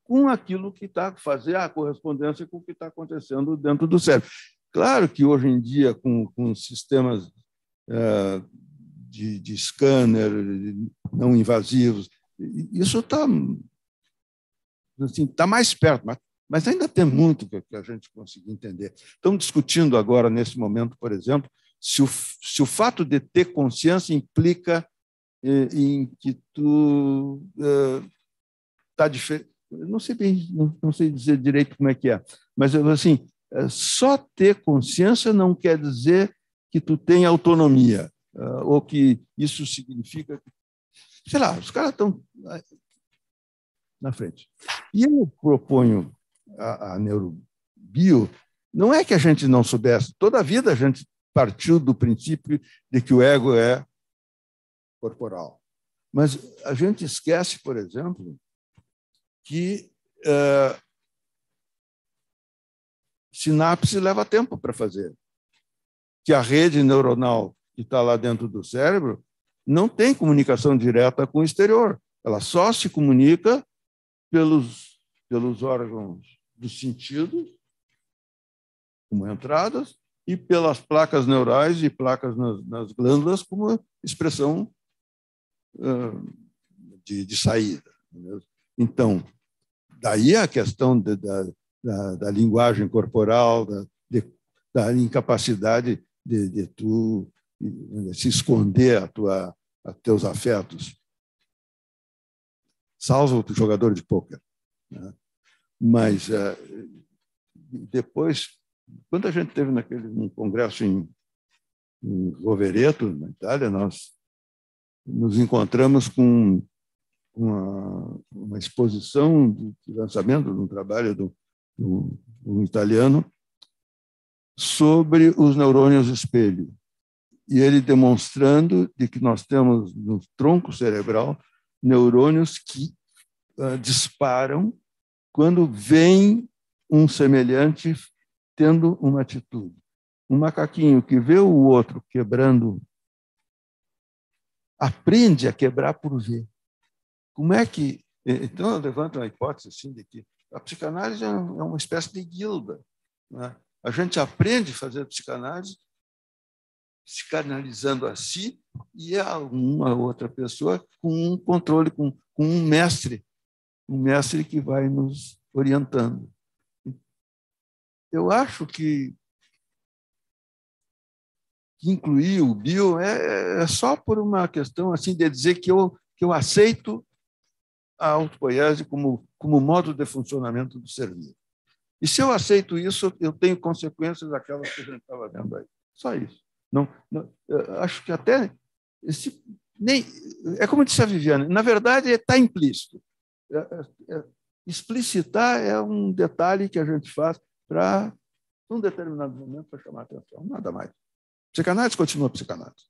com aquilo que está fazer a correspondência com o que está acontecendo dentro do cérebro. Claro que hoje em dia, com sistemas de scanner não invasivos, isso está assim, mais perto, mas ainda tem muito que a gente conseguir entender. Estamos discutindo agora, nesse momento, por exemplo, se o fato de ter consciência implica em que tu está diferente. Não sei bem, não sei dizer direito como é que é, mas assim, só ter consciência não quer dizer que tu tem autonomia, ou que isso significa, sei lá, os caras estão na frente. E eu proponho a neurobio, não é que a gente não soubesse, toda a vida a gente partiu do princípio de que o ego é corporal. Mas a gente esquece, por exemplo, que sinapse leva tempo para fazer, que a rede neuronal que está lá dentro do cérebro não tem comunicação direta com o exterior, ela só se comunica pelos órgãos dos sentidos, como entradas, e pelas placas neurais e placas nas glândulas como expressão de saída. Então, daí a questão da linguagem corporal, da incapacidade de tu se esconder a teus afetos, salvo o jogador de pôquer. Né? Mas depois, quando a gente esteve num congresso em Rovereto, na Itália, nós nos encontramos com uma exposição de lançamento de um trabalho de um italiano sobre os neurônios espelho. E ele demonstrando de que nós temos no tronco cerebral neurônios que disparam quando vem um semelhante tendo uma atitude. Um macaquinho que vê o outro quebrando aprende a quebrar por ver. Como é que... Então, eu levanto uma hipótese assim, de que a psicanálise é uma espécie de guilda, né? A gente aprende a fazer psicanálise psicanalizando a si e a uma outra pessoa com um controle, com um mestre que vai nos orientando. Eu acho que incluir o bio é só por uma questão assim de dizer que eu aceito a autopoiese como modo de funcionamento do ser vivo. E se eu aceito isso, eu tenho consequências daquelas que a gente estava vendo aí. Só isso. Não, acho que até nem é como disse a Viviane. Na verdade, está implícito. Explicitar é um detalhe que a gente faz para um determinado momento para chamar a atenção, nada mais. Psicanálise continua psicanálise.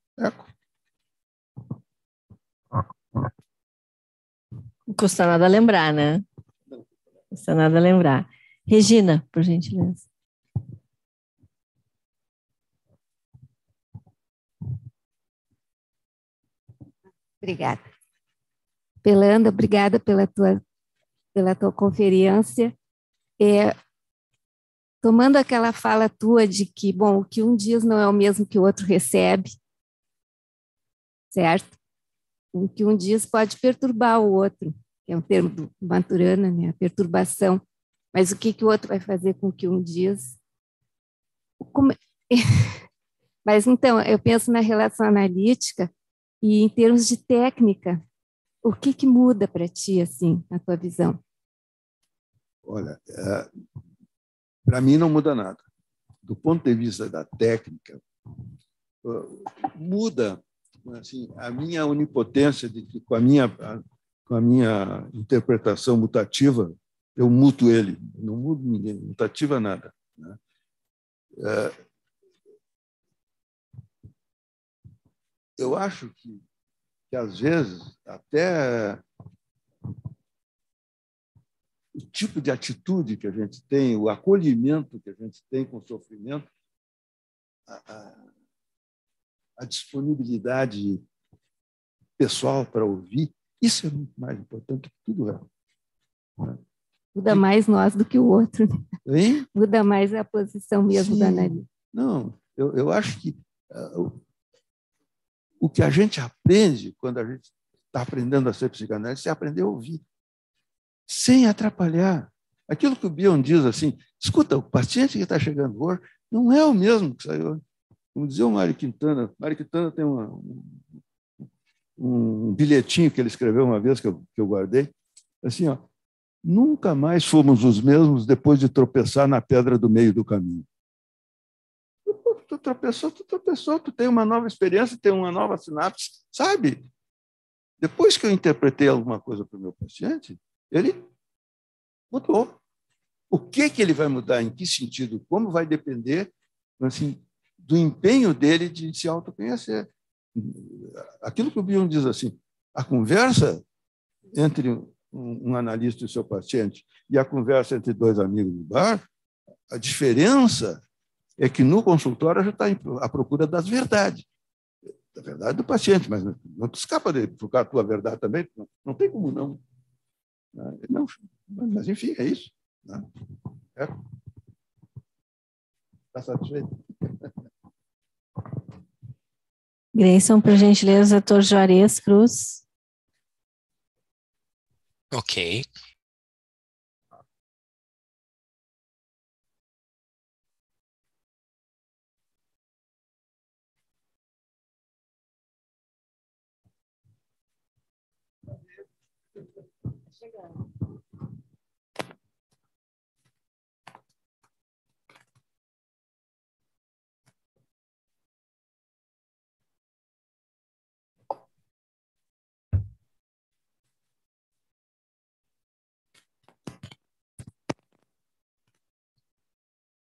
Não custa nada lembrar, né? Não custa nada lembrar. Regina, por gentileza. Obrigada. Pelanda, obrigada pela tua conferência. Tomando aquela fala tua de que, bom, o que um diz não é o mesmo que o outro recebe, certo? O que um diz pode perturbar o outro, que é um termo do Maturana, né? A perturbação. Mas o que o outro vai fazer com o que um diz? Mas, então, eu penso na relação analítica e em termos de técnica, o que muda para ti, assim, na tua visão? Olha, para mim não muda nada. Do ponto de vista da técnica, muda assim, a minha onipotência de que com a minha interpretação mutativa eu muto ele, não mudo ninguém, mutativa nada, né? Eu acho que às vezes até o tipo de atitude que a gente tem, o acolhimento que a gente tem com o sofrimento, a disponibilidade pessoal para ouvir, isso é muito mais importante que tudo é. Muda mais nós do que o outro. Hein? Muda mais a posição mesmo. Sim. Da analista. Não, eu acho que o que a gente aprende quando a gente está aprendendo a ser psicanalista é aprender a ouvir, sem atrapalhar. Aquilo que o Bion diz assim, escuta, o paciente que está chegando hoje não é o mesmo que saiu. Como dizia o Mário Quintana. Mário Quintana tem um bilhetinho que ele escreveu uma vez, que eu guardei, assim, ó, nunca mais fomos os mesmos depois de tropeçar na pedra do meio do caminho. Tu tropeçou, tu tem uma nova experiência, tem uma nova sinapse, sabe? Depois que eu interpretei alguma coisa para o meu paciente, ele mudou. O que ele vai mudar, em que sentido, como vai depender assim, do empenho dele de se autoconhecer. Aquilo que o Bion diz assim, a conversa entre um analista e seu paciente e a conversa entre dois amigos no bar, a diferença é que no consultório a gente está à procura das verdades, da verdade do paciente, mas não te escapa de procurar a tua verdade também, não tem como não. Não, mas enfim, é isso. Está satisfeito? Grayson, por gentileza, doutor Juarez Cruz. Ok. Chegando.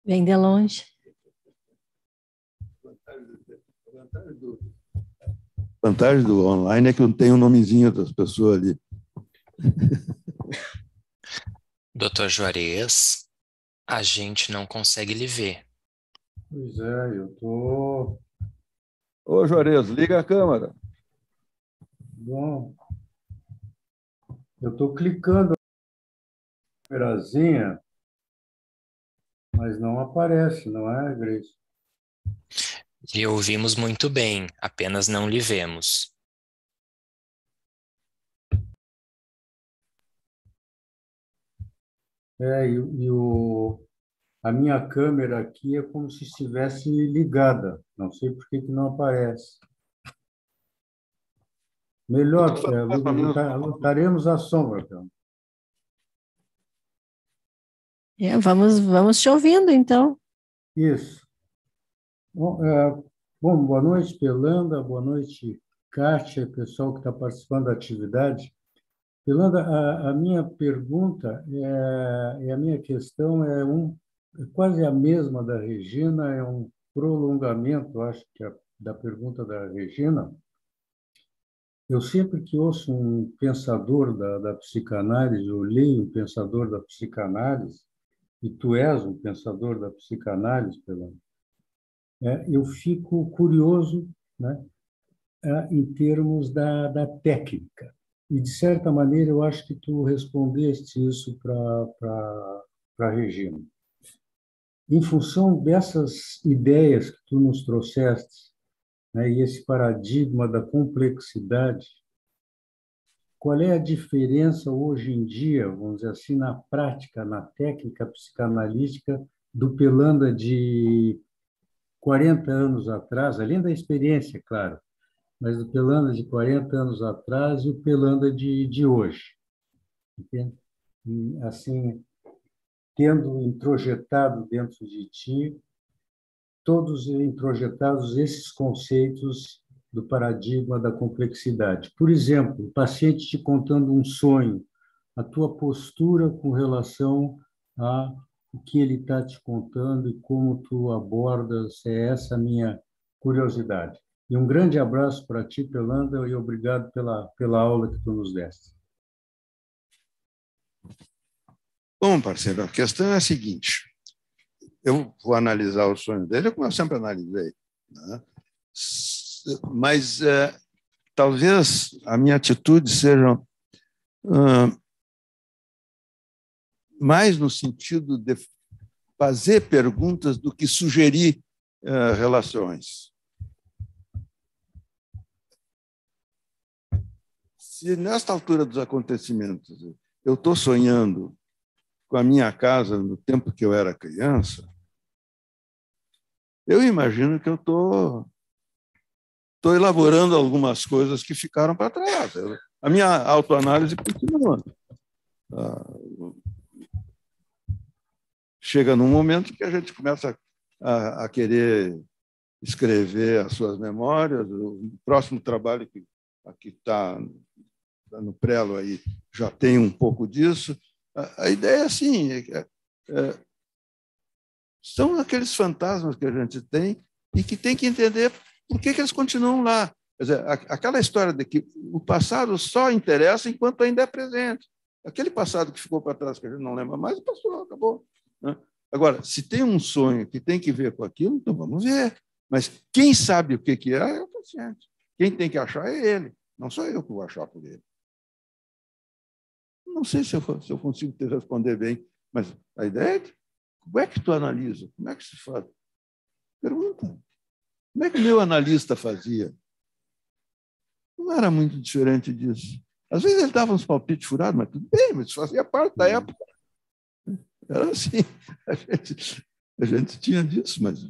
Vem de longe. A vantagem do online é que não tem o nomezinho das pessoas ali. Doutor Juarez, a gente não consegue lhe ver. Pois é, eu tô... Ô, Juarez, liga a câmera. Bom, eu estou clicando na câmerazinha, mas não aparece, não é, Grace? Lhe ouvimos muito bem, apenas não lhe vemos. A minha câmera aqui é como se estivesse ligada. Não sei por que não aparece. Melhor, lutaremos à sombra, então. Vamos te ouvindo, então. Isso. Bom, boa noite, Pelanda, boa noite, Kátia, pessoal que está participando da atividade. Pelanda, a minha pergunta, a minha questão é quase a mesma da Regina, é um prolongamento, acho que da pergunta da Regina. Eu sempre que ouço um pensador da psicanálise, eu leio um pensador da psicanálise, e tu és um pensador da psicanálise, Pelanda, eu fico curioso, né, em termos da técnica. E, de certa maneira, eu acho que tu respondeste isso para a Regina. Em função dessas ideias que tu nos trouxeste, né, e esse paradigma da complexidade, qual é a diferença hoje em dia, vamos dizer assim, na prática, na técnica psicanalítica do Pelanda de 40 anos atrás, além da experiência, claro, mas do Pelanda de 40 anos atrás e o Pelanda de hoje? Entende? E, assim, tendo introjetado dentro de ti, todos introjetados esses conceitos do paradigma da complexidade. Por exemplo, o paciente te contando um sonho, a tua postura com relação a o que ele está te contando e como tu abordas, é essa a minha curiosidade. E um grande abraço para ti, Pelanda, e obrigado pela aula que tu nos deste. Bom, parceiro, a questão é a seguinte. Eu vou analisar o sonho dele, como eu sempre analisei, né? Mas talvez a minha atitude seja mais no sentido de fazer perguntas do que sugerir relações. Se nesta altura dos acontecimentos eu estou sonhando com a minha casa no tempo que eu era criança, eu imagino que eu estou elaborando algumas coisas que ficaram para trás. A minha autoanálise continua. Chega num momento que a gente começa a querer escrever as suas memórias. O próximo trabalho que aqui está no prelo aí já tem um pouco disso. A ideia é assim, são aqueles fantasmas que a gente tem e que tem que entender por que eles continuam lá. Quer dizer, aquela história de que o passado só interessa enquanto ainda é presente. Aquele passado que ficou para trás, que a gente não lembra mais, passou, acabou. Né? Agora, se tem um sonho que tem que ver com aquilo, então vamos ver. Mas quem sabe o que é o paciente. Quem tem que achar é ele. Não sou eu que vou achar por ele. Não sei se eu consigo te responder bem, mas a ideia é que, como é que tu analisa? Como é que se faz? Pergunta. Como é que o meu analista fazia? Não era muito diferente disso. Às vezes ele dava uns palpites furados, mas tudo bem, mas fazia parte da época. Era assim. A gente tinha disso, mas...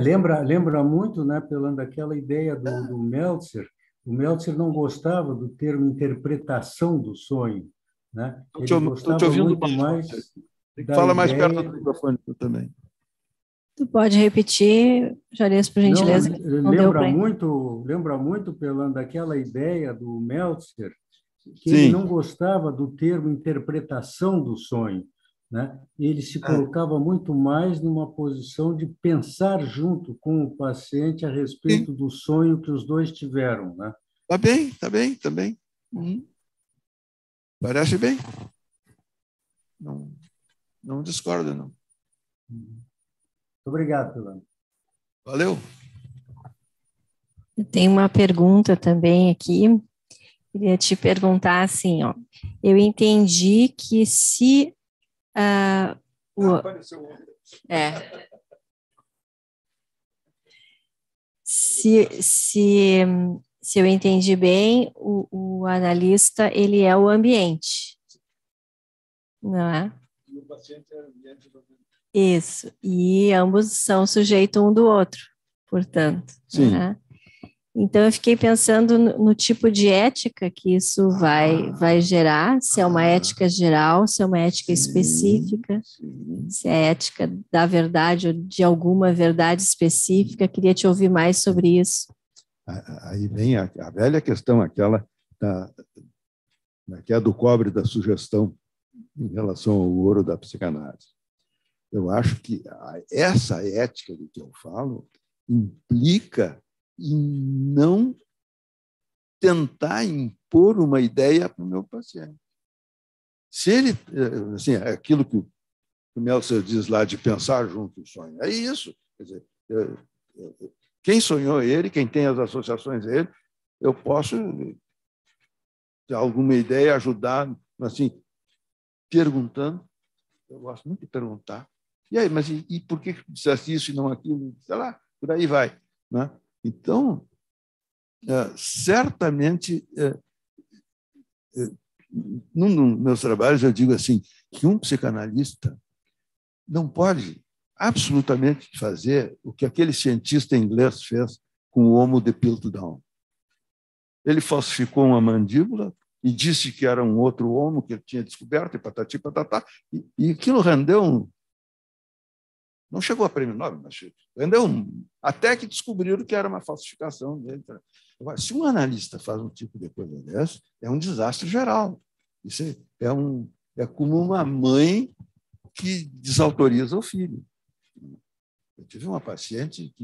Lembra muito, né, Pelanda, aquela ideia do Meltzer. O Meltzer não gostava do termo interpretação do sonho, né? Ele gostava muito mais da Fala ideia... mais perto do microfone tu também. Tu pode repetir, Jarias, por gentileza? Não lembra muito, Pelanda, aquela ideia do Meltzer, que ele não gostava do termo interpretação do sonho, né? Ele se colocava muito mais numa posição de pensar junto com o paciente a respeito do sonho que os dois tiveram, né? Tá bem. Parece bem. Não discordo, não. Obrigado, Pelanda. Valeu. Eu tenho uma pergunta também aqui. Queria te perguntar assim, ó. Eu entendi que se se eu entendi bem, o analista, ele é o ambiente, não é? E o paciente é o ambiente do ambiente. Isso, e ambos são sujeitos um do outro, portanto. Sim. Né? Então, eu fiquei pensando no tipo de ética que isso vai gerar, se é uma ética geral, se é uma ética específica, se é ética da verdade ou de alguma verdade específica. Queria te ouvir mais sobre isso. Aí vem a velha questão, aquela que é do cobre da sugestão em relação ao ouro da psicanálise. Eu acho que essa ética de que eu falo implica em não tentar impor uma ideia para o meu paciente. Se ele, assim, aquilo que o Meltzer diz lá de pensar junto o sonho, é isso. Quer dizer, quem sonhou ele, quem tem as associações a ele, eu posso ter alguma ideia, ajudar, assim, perguntando. Eu gosto muito de perguntar. E aí, mas e por que disseste isso e não aquilo? Sei lá, por aí vai. Né? Então, certamente, num dos meus trabalhos, eu digo assim, que um psicanalista não pode absolutamente fazer o que aquele cientista inglês fez com o Homo de Piltdown. Ele falsificou uma mandíbula e disse que era um outro homo que ele tinha descoberto, e patati patatá, e aquilo rendeu não chegou a prêmio Nobel, mas rendeu até que descobriram que era uma falsificação dele. Agora, se um analista faz um tipo de coisa dessa, é um desastre geral. Isso é como uma mãe que desautoriza o filho. Eu tive uma paciente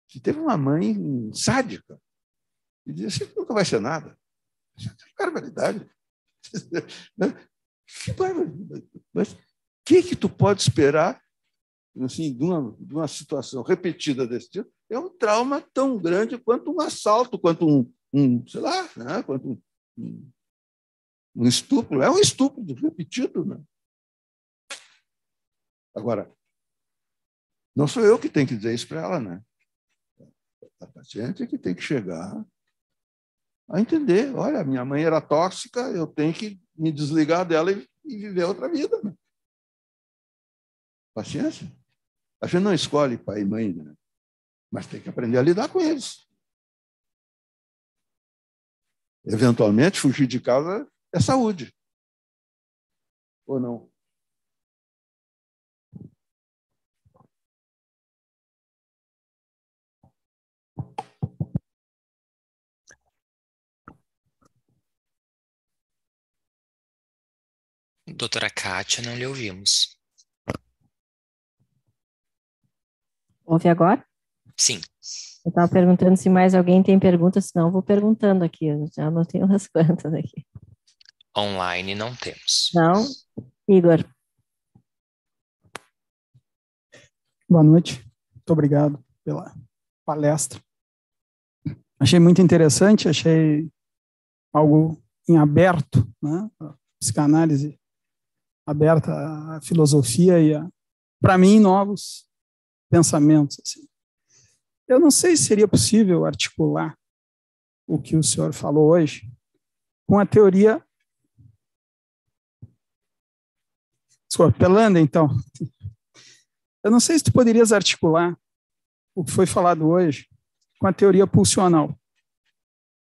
que teve uma mãe sádica e disse que nunca vai ser nada. Que barbaridade. Que barbaridade. Mas o que tu pode esperar assim, de uma situação repetida desse tipo? É um trauma tão grande quanto um assalto, quanto sei lá, né? Quanto um estupro. É um estupro repetido. Né? Agora, não sou eu que tenho que dizer isso para ela, né? A paciente é que tem que chegar a entender. Olha, minha mãe era tóxica, eu tenho que me desligar dela e viver outra vida. Né? Paciência. A gente não escolhe pai e mãe, né? Mas tem que aprender a lidar com eles. Eventualmente, fugir de casa é saúde. Ou não? Doutora Kátia, não lhe ouvimos. Ouve agora? Sim. Eu estava perguntando se mais alguém tem perguntas, senão eu vou perguntando aqui. Eu já anotei umas quantas aqui. Online não temos. Não? Igor. Boa noite. Muito obrigado pela palestra. Achei muito interessante, achei algo em aberto, né? A psicanálise aberta à filosofia e, para mim, novos pensamentos. Assim. Eu não sei se seria possível articular o que o senhor falou hoje com a teoria... Desculpa, Pelanda, então. Eu não sei se tu poderias articular o que foi falado hoje com a teoria pulsional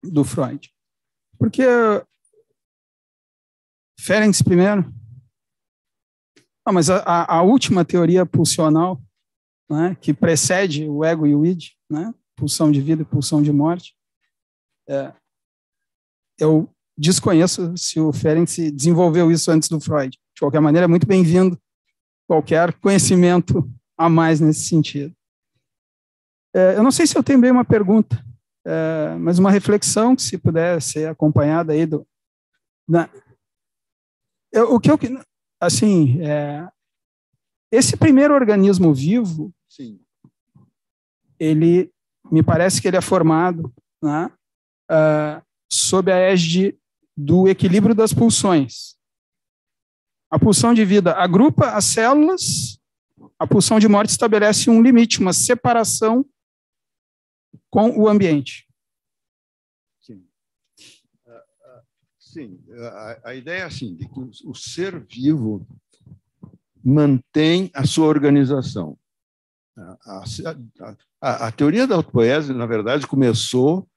do Freud. Porque Ferenczi primeiro... Não, mas a última teoria pulsional, né, que precede o ego e o id, né, pulsão de vida e pulsão de morte, eu desconheço se o Ferenczi desenvolveu isso antes do Freud. De qualquer maneira, é muito bem-vindo qualquer conhecimento a mais nesse sentido. Eu não sei se eu tenho bem uma pergunta, mas uma reflexão que se puder ser acompanhada aí assim, esse primeiro organismo vivo, Sim. ele me parece que ele é formado, né, sob a égide do equilíbrio das pulsões. A pulsão de vida agrupa as células, a pulsão de morte estabelece um limite, uma separação com o ambiente. Sim. Sim, a ideia é assim, de que o ser vivo mantém a sua organização. A teoria da autopoiese, na verdade, começou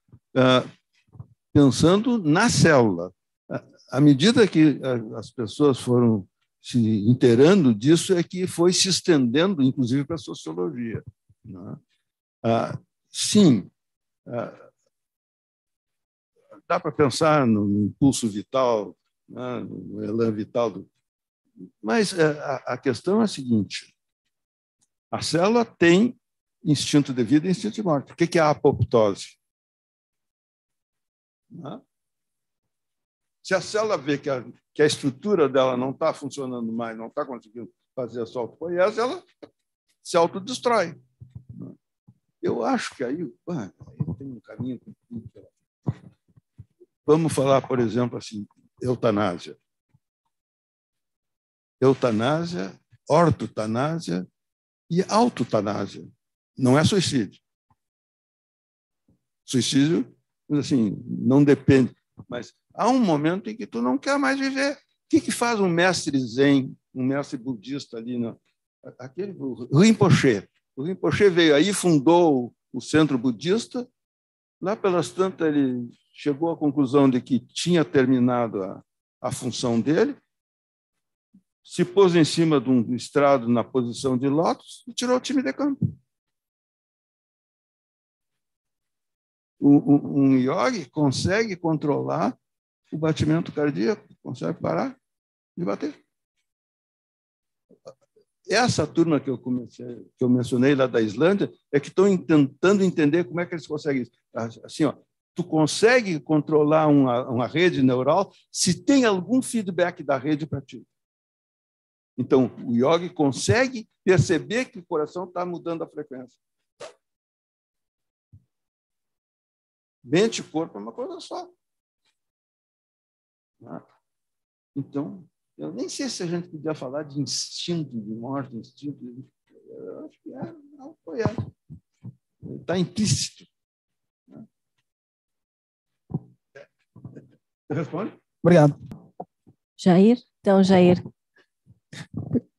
pensando na célula. À medida que as pessoas foram se inteirando disso, é que foi se estendendo, inclusive, para a sociologia. Né? Sim, dá para pensar no impulso vital, né? No elan vital. Mas a questão é a seguinte: a célula tem instinto de vida e instinto de morte. O que é a apoptose? Né? Se a célula vê que a estrutura dela não está funcionando mais, não está conseguindo fazer a sua autopoiese, ela se autodestrói. Eu acho que aí tem um caminho. Vamos falar, por exemplo, assim, eutanásia. Eutanásia, ortotanásia e autotanásia. Não é suicídio. Suicídio, assim, não depende. Mas há um momento em que tu não quer mais viver. O que faz um mestre zen, um mestre budista ali? O Rinpoche. O Rinpoche veio aí, fundou o centro budista. Lá pelas tantas, ele chegou à conclusão de que tinha terminado a função dele, se pôs em cima de um estrado na posição de lótus e tirou o time de campo. Um yogi consegue controlar o batimento cardíaco, consegue parar de bater. Essa turma que eu mencionei lá da Islândia é que estão tentando entender como é que eles conseguem isso. Assim, tu consegue controlar uma rede neural se tem algum feedback da rede para ti. Então, o yogi consegue perceber que o coração está mudando a frequência. Mente e corpo é uma coisa só. Então, eu nem sei se a gente podia falar de instinto de morte, instinto de... Eu acho que não foi essa. Está implícito. Você responde? Obrigado. Jair? Então, Jair.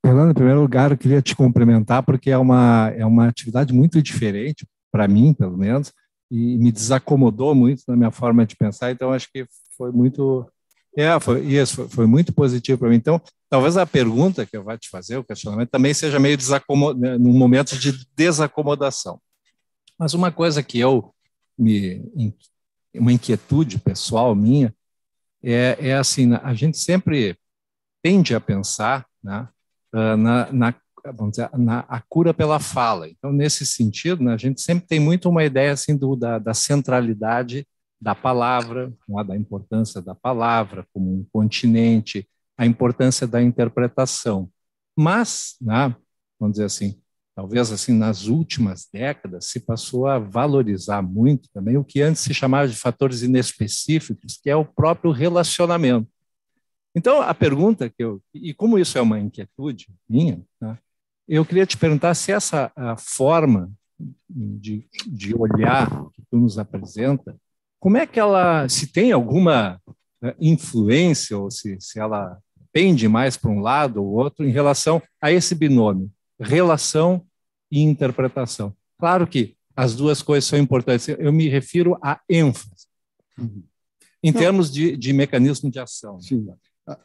Fernando, em primeiro lugar, eu queria te cumprimentar, porque é uma atividade muito diferente, para mim, pelo menos, e me desacomodou muito na minha forma de pensar, então acho que foi muito... foi muito positivo para mim. Então, talvez a pergunta que eu vou te fazer, o questionamento, também seja meio num momento de desacomodação. Mas uma coisa que uma inquietude pessoal minha, é assim, a gente sempre tende a pensar, né, vamos dizer, a cura pela fala. Então, nesse sentido, né, a gente sempre tem muito uma ideia assim, da centralidade da palavra, né, da importância da palavra como um continente, a importância da interpretação. Mas, né, vamos dizer assim, talvez assim, nas últimas décadas se passou a valorizar muito também o que antes se chamava de fatores inespecíficos, que é o próprio relacionamento. Então, a pergunta e como isso é uma inquietude minha, né, eu queria te perguntar se essa forma de olhar que tu nos apresenta, como é que se tem alguma influência, ou se ela pende mais para um lado ou outro em relação a esse binômio, relação e interpretação. Claro que as duas coisas são importantes, eu me refiro à ênfase, em termos de mecanismo de ação. Sim.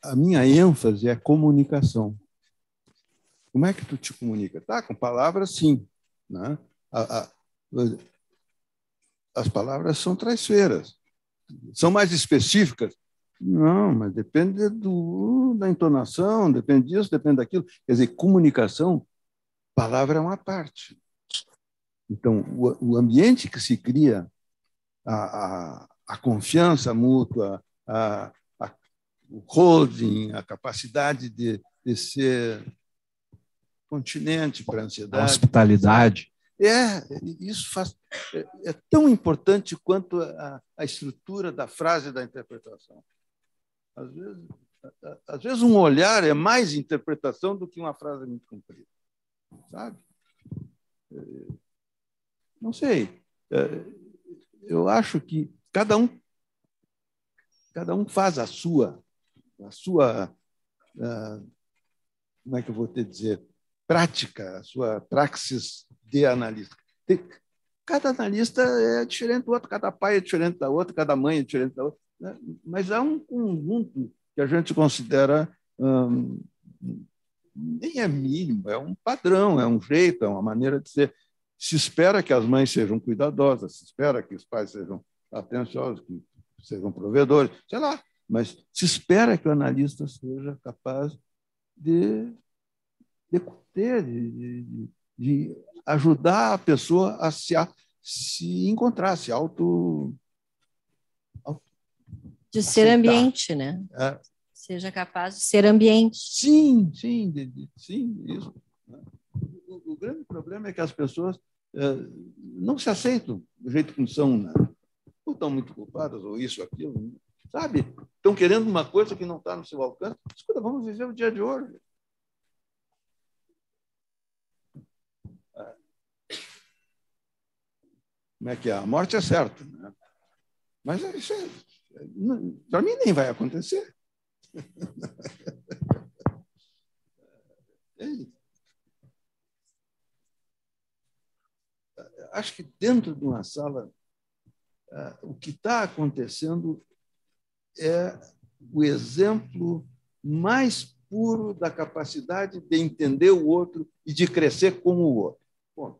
A minha ênfase é comunicação. Como é que tu te comunica? Com palavras, sim. Né? As palavras são traiçoeiras. São mais específicas? Não, mas depende da entonação, depende disso, depende daquilo. Quer dizer, comunicação, palavra é uma parte. Então, o ambiente que se cria, a confiança mútua, o holding, a capacidade de ser continente para a ansiedade. A hospitalidade. Isso é tão importante quanto a estrutura da frase da interpretação. Às vezes um olhar é mais interpretação do que uma frase muito comprida, sabe? Não sei. Eu acho que cada um faz a sua como é que eu vou te dizer, prática, a sua praxis de analista. Cada analista é diferente do outro, cada pai é diferente da outra, cada mãe é diferente da outra, né? Mas há um conjunto que a gente considera nem é mínimo, é um padrão, é um jeito, é uma maneira de ser. Se espera que as mães sejam cuidadosas, se espera que os pais sejam atenciosos, que sejam provedores, sei lá, mas se espera que o analista seja capaz de ajudar a pessoa a se encontrar, se de ser ambiente, né? Seja capaz de ser ambiente. Sim, isso. O grande problema é que as pessoas não se aceitam do jeito como são, né? Ou estão muito culpadas, ou isso, aquilo, sabe? Estão querendo uma coisa que não está no seu alcance. Escuta, vamos viver o dia de hoje. Como é que é? A morte é certa, né? Mas isso para mim nem vai acontecer. Acho que dentro de uma sala, o que está acontecendo é o exemplo mais puro da capacidade de entender o outro e de crescer com o outro. Bom.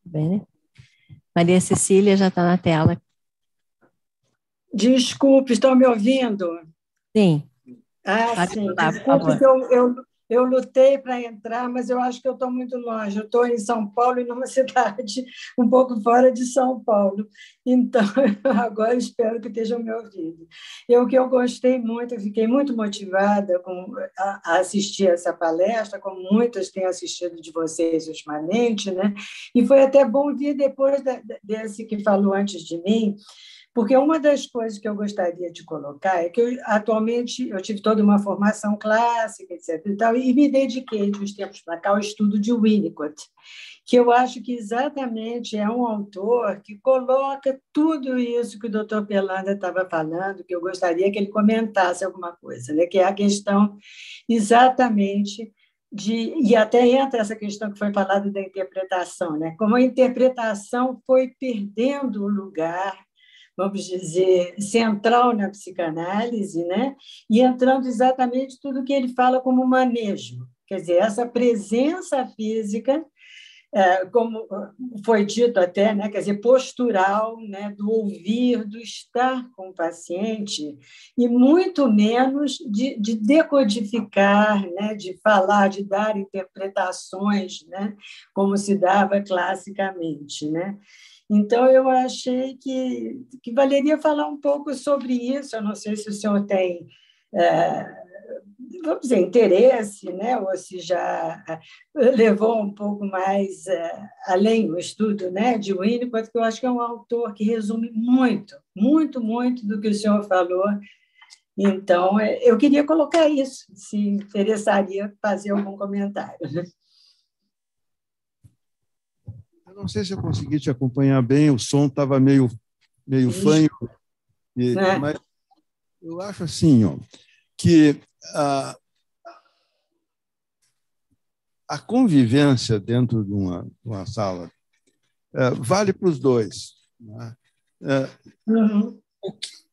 Bem, Maria Cecília já está na tela. Desculpe, estão me ouvindo? Sim. Sim. Desculpe que eu lutei para entrar, mas eu acho que eu estou muito longe. Eu estou em São Paulo, e numa cidade um pouco fora de São Paulo. Então, agora espero que estejam me ouvindo. O que eu gostei muito, eu fiquei muito motivada a assistir essa palestra, como muitas têm assistido de vocês ultimamente, né? E foi até bom vir depois desse que falou antes de mim, porque uma das coisas que eu gostaria de colocar é que atualmente eu tive toda uma formação clássica, etc. E me dediquei, de uns tempos para cá, ao estudo de Winnicott, que eu acho que exatamente é um autor que coloca tudo isso que o doutor Pelanda estava falando, que eu gostaria que ele comentasse alguma coisa, né? Que é a questão exatamente e até entra essa questão que foi falada da interpretação, né? Como a interpretação foi perdendo o lugar, vamos dizer, central na psicanálise, né? E entrando exatamente tudo que ele fala como manejo. Quer dizer, essa presença física, como foi dito até, né? Quer dizer, postural, né? Do ouvir, do estar com o paciente, e muito menos de decodificar, né? De falar, de dar interpretações, né? Como se dava classicamente, né? Então, eu achei que valeria falar um pouco sobre isso. Eu não sei se o senhor tem, vamos dizer, interesse, né? Ou se já levou um pouco mais além o estudo, né? De Winnicott, que eu acho que é um autor que resume muito, muito, muito do que o senhor falou. Então, eu queria colocar isso, se interessaria fazer algum comentário. Eu não sei se eu consegui te acompanhar bem, o som estava meio fanho, mas eu acho assim, que a convivência dentro de uma sala vale para os dois. Né?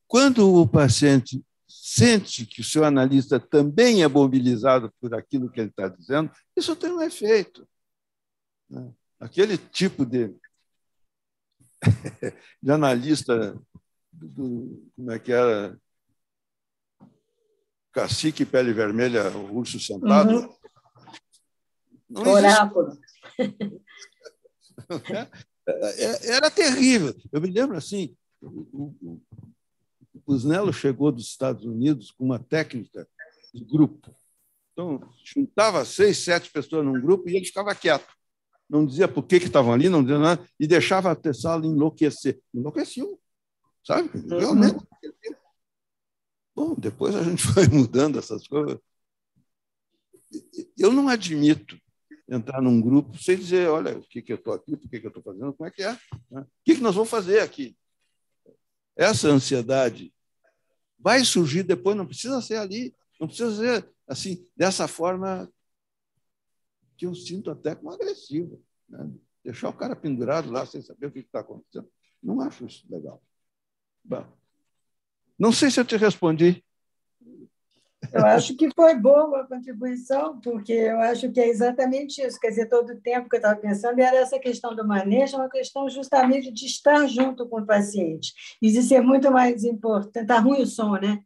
Quando o paciente sente que o seu analista também é mobilizado por aquilo que ele está dizendo, isso tem um efeito. Né? Aquele tipo de analista, como é que era? Cacique, pele vermelha, o urso sentado. Oráculo. Era terrível. Eu me lembro assim, o Snello chegou dos Estados Unidos com uma técnica de grupo. Então, juntava 6, 7 pessoas num grupo e ele ficava quieto. Não dizia por que estavam ali, não dizia nada, e deixava a sala enlouquecer. Enlouqueciam, sabe? Realmente. Bom, depois a gente foi mudando essas coisas. Eu não admito entrar num grupo sem dizer, olha, o que eu estou aqui, por que eu estou fazendo, como é que é? Né? O que nós vamos fazer aqui? Essa ansiedade vai surgir depois, não precisa ser ali, não precisa ser assim, dessa forma que eu sinto até como agressivo. Né? Deixar o cara pendurado lá sem saber o que está acontecendo. Não acho isso legal. Bom, não sei se eu te respondi. Eu acho que foi boa a contribuição, porque eu acho que é exatamente isso. Quer dizer, todo o tempo que eu estava pensando era essa questão do manejo, uma questão justamente de estar junto com o paciente. E de ser muito mais importante. Está ruim o som, né?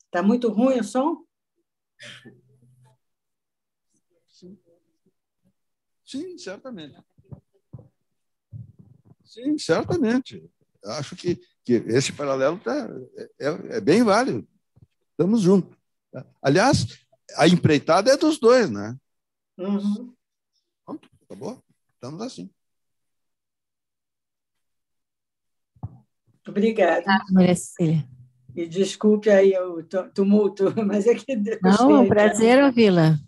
Está muito ruim o som? Sim, certamente. Sim, certamente. Acho que esse paralelo é bem válido. Estamos juntos. Aliás, a empreitada é dos dois, né? Uhum. Pronto, acabou. Estamos assim. Obrigada. Maria Cecília. E desculpe aí o tumulto, mas é que Deus. Não, é um prazer ouvi-la.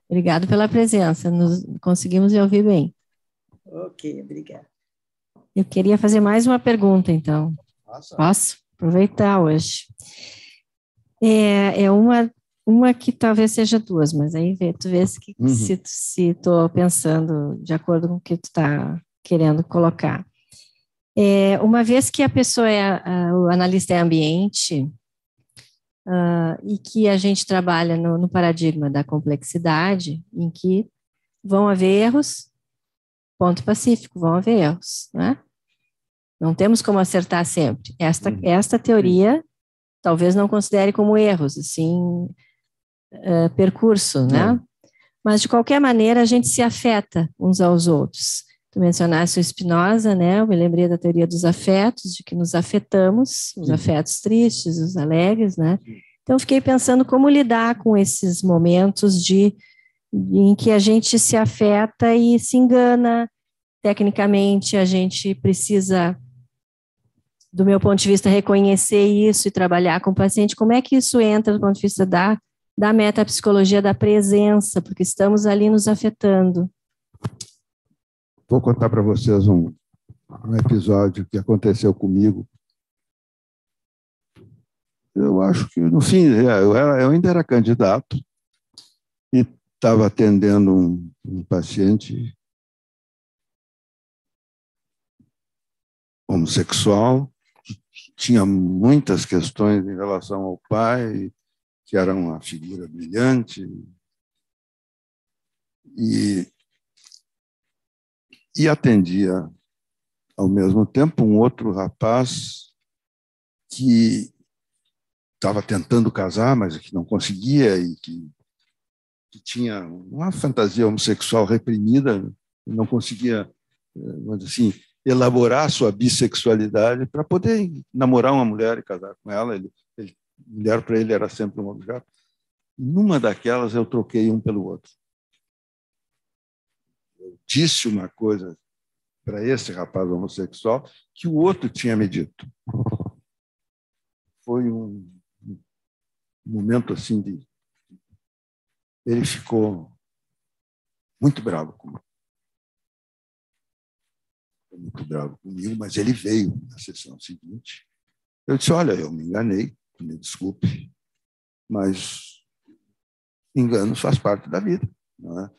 Obrigado pela presença. Conseguimos ouvir bem. Ok, obrigada. Eu queria fazer mais uma pergunta, então. Posso aproveitar hoje? É uma que talvez seja duas, mas aí tu vê se estou pensando de acordo com o que tu está querendo colocar. Uma vez que a pessoa o analista é ambiente, e que a gente trabalha no paradigma da complexidade, em que vão haver erros, ponto pacífico, vão haver erros, né? Não temos como acertar sempre. Esta teoria talvez não considere como erros, assim, percurso, né? Mas, de qualquer maneira, a gente se afeta uns aos outros. Tu mencionaste o Spinoza, né? Eu me lembrei da teoria dos afetos, de que nos afetamos, os afetos tristes, os alegres, né? Então, fiquei pensando como lidar com esses momentos em que a gente se afeta e se engana. Tecnicamente, a gente precisa, do meu ponto de vista, reconhecer isso e trabalhar com o paciente. Como é que isso entra do ponto de vista da metapsicologia da presença, porque estamos ali nos afetando? Vou contar para vocês um episódio que aconteceu comigo. Eu acho que, no fim, eu ainda era candidato e estava atendendo um paciente homossexual, que tinha muitas questões em relação ao pai, que era uma figura brilhante, e atendia, ao mesmo tempo, um outro rapaz que estava tentando casar, mas que não conseguia, e que tinha uma fantasia homossexual reprimida, não conseguia, vamos dizer assim, elaborar sua bissexualidade para poder namorar uma mulher e casar com ela. Mulher para ele era sempre um objeto. Numa daquelas, eu troquei um pelo outro. Eu disse uma coisa para esse rapaz homossexual que o outro tinha me dito. Foi um momento assim de... Ele ficou muito bravo comigo. Muito bravo comigo, mas ele veio na sessão seguinte. Eu disse, olha, eu me enganei, me desculpe, mas engano faz parte da vida. Não é?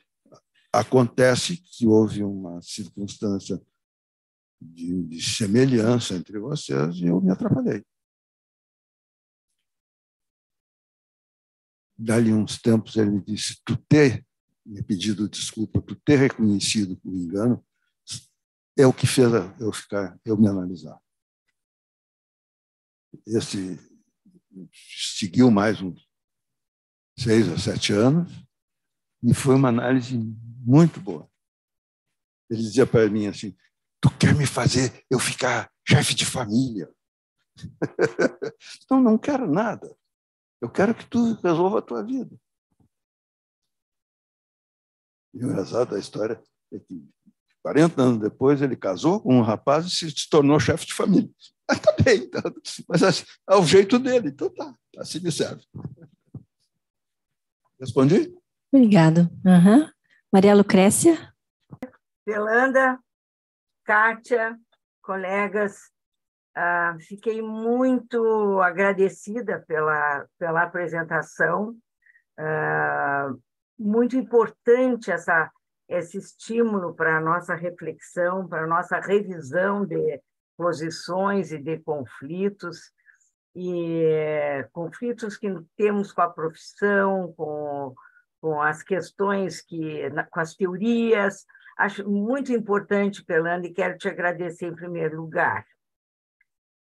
Acontece que houve uma circunstância de semelhança entre vocês e eu me atrapalhei. Dali uns tempos ele me disse, tu ter me pedido desculpa, tu ter reconhecido o engano, é o que fez eu me analisar. Esse seguiu mais uns 6 a 7 anos e foi uma análise muito boa. Ele dizia para mim assim, tu quer me fazer eu ficar chefe de família? Então, não quero nada. Eu quero que tu resolva a tua vida. E o engraçado da história é que 40 anos depois ele casou com um rapaz e se tornou chefe de família. Mas tá bem, tá, mas é o jeito dele, então tá, assim me serve. Respondi? Obrigado. Uhum. Maria Lucrécia? Belanda, Kátia, colegas, fiquei muito agradecida pela apresentação. Muito importante esse estímulo para a nossa reflexão, para a nossa revisão de posições e de conflitos, e conflitos que temos com a profissão, com as questões com as teorias. Acho muito importante, Pelanda, e quero te agradecer em primeiro lugar.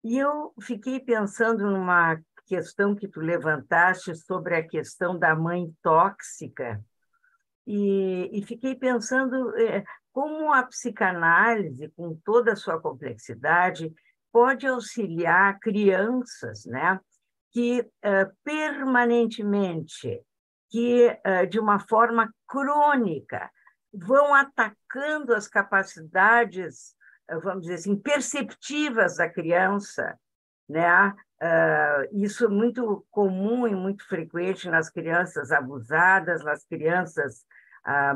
E eu fiquei pensando numa questão que tu levantaste sobre a questão da mãe tóxica, e fiquei pensando como a psicanálise, com toda a sua complexidade, pode auxiliar crianças, né, que permanentemente, de uma forma crônica, vão atacando as capacidades, vamos dizer assim, perceptivas da criança, né? Isso é muito comum e muito frequente nas crianças abusadas, nas crianças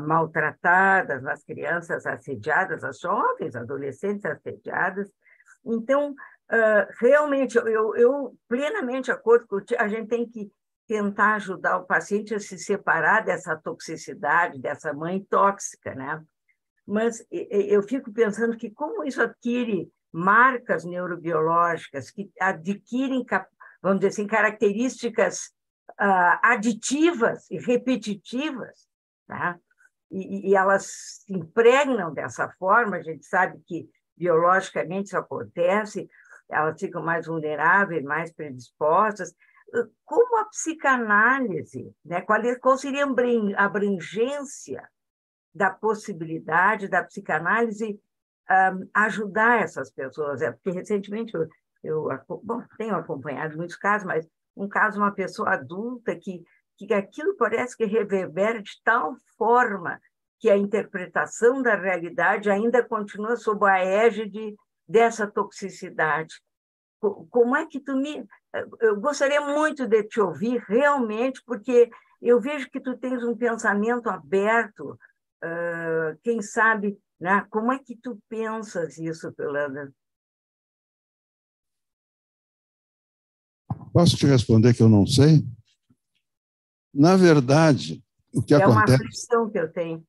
maltratadas, nas crianças assediadas, as jovens, adolescentes assediadas. Então, realmente, eu plenamente de acordo com a gente tem que tentar ajudar o paciente a se separar dessa toxicidade, dessa mãe tóxica, né? Mas eu fico pensando que como isso adquire marcas neurobiológicas, que adquirem, vamos dizer assim, características aditivas e repetitivas, tá? E elas se impregnam dessa forma, a gente sabe que biologicamente isso acontece, elas ficam mais vulneráveis, mais predispostas. Como a psicanálise, né? Qual seria a abrangência da possibilidade da psicanálise ajudar essas pessoas? Porque recentemente eu tenho acompanhado muitos casos, mas um caso de uma pessoa adulta que aquilo parece que reverbera de tal forma que a interpretação da realidade ainda continua sob a égide dessa toxicidade. Como é que eu gostaria muito de te ouvir realmente, porque eu vejo que tu tens um pensamento aberto, quem sabe, né? Como é que tu pensas isso, Pelanda? Posso te responder que eu não sei? Na verdade, o que acontece... É uma aflição que eu tenho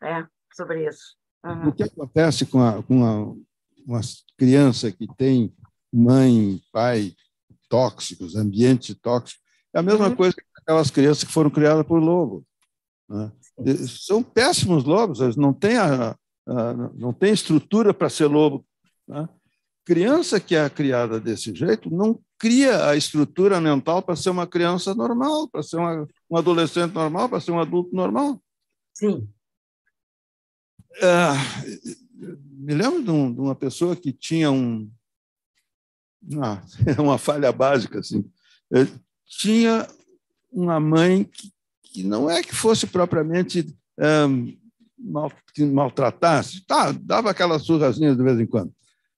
sobre isso. Uhum. O que acontece com uma criança que tem mãe, pai tóxicos, ambiente tóxico, é a mesma coisa que aquelas crianças que foram criadas por lobo, né? São péssimos lobos, eles não têm estrutura para ser lobo, né? Criança que é criada desse jeito não cria a estrutura mental para ser uma criança normal, para ser um adolescente normal, para ser um adulto normal. Sim. Me lembro de uma pessoa que tinha uma falha básica, assim. Tinha uma mãe que não é que fosse propriamente que maltratasse, dava aquelas surrazinhas de vez em quando,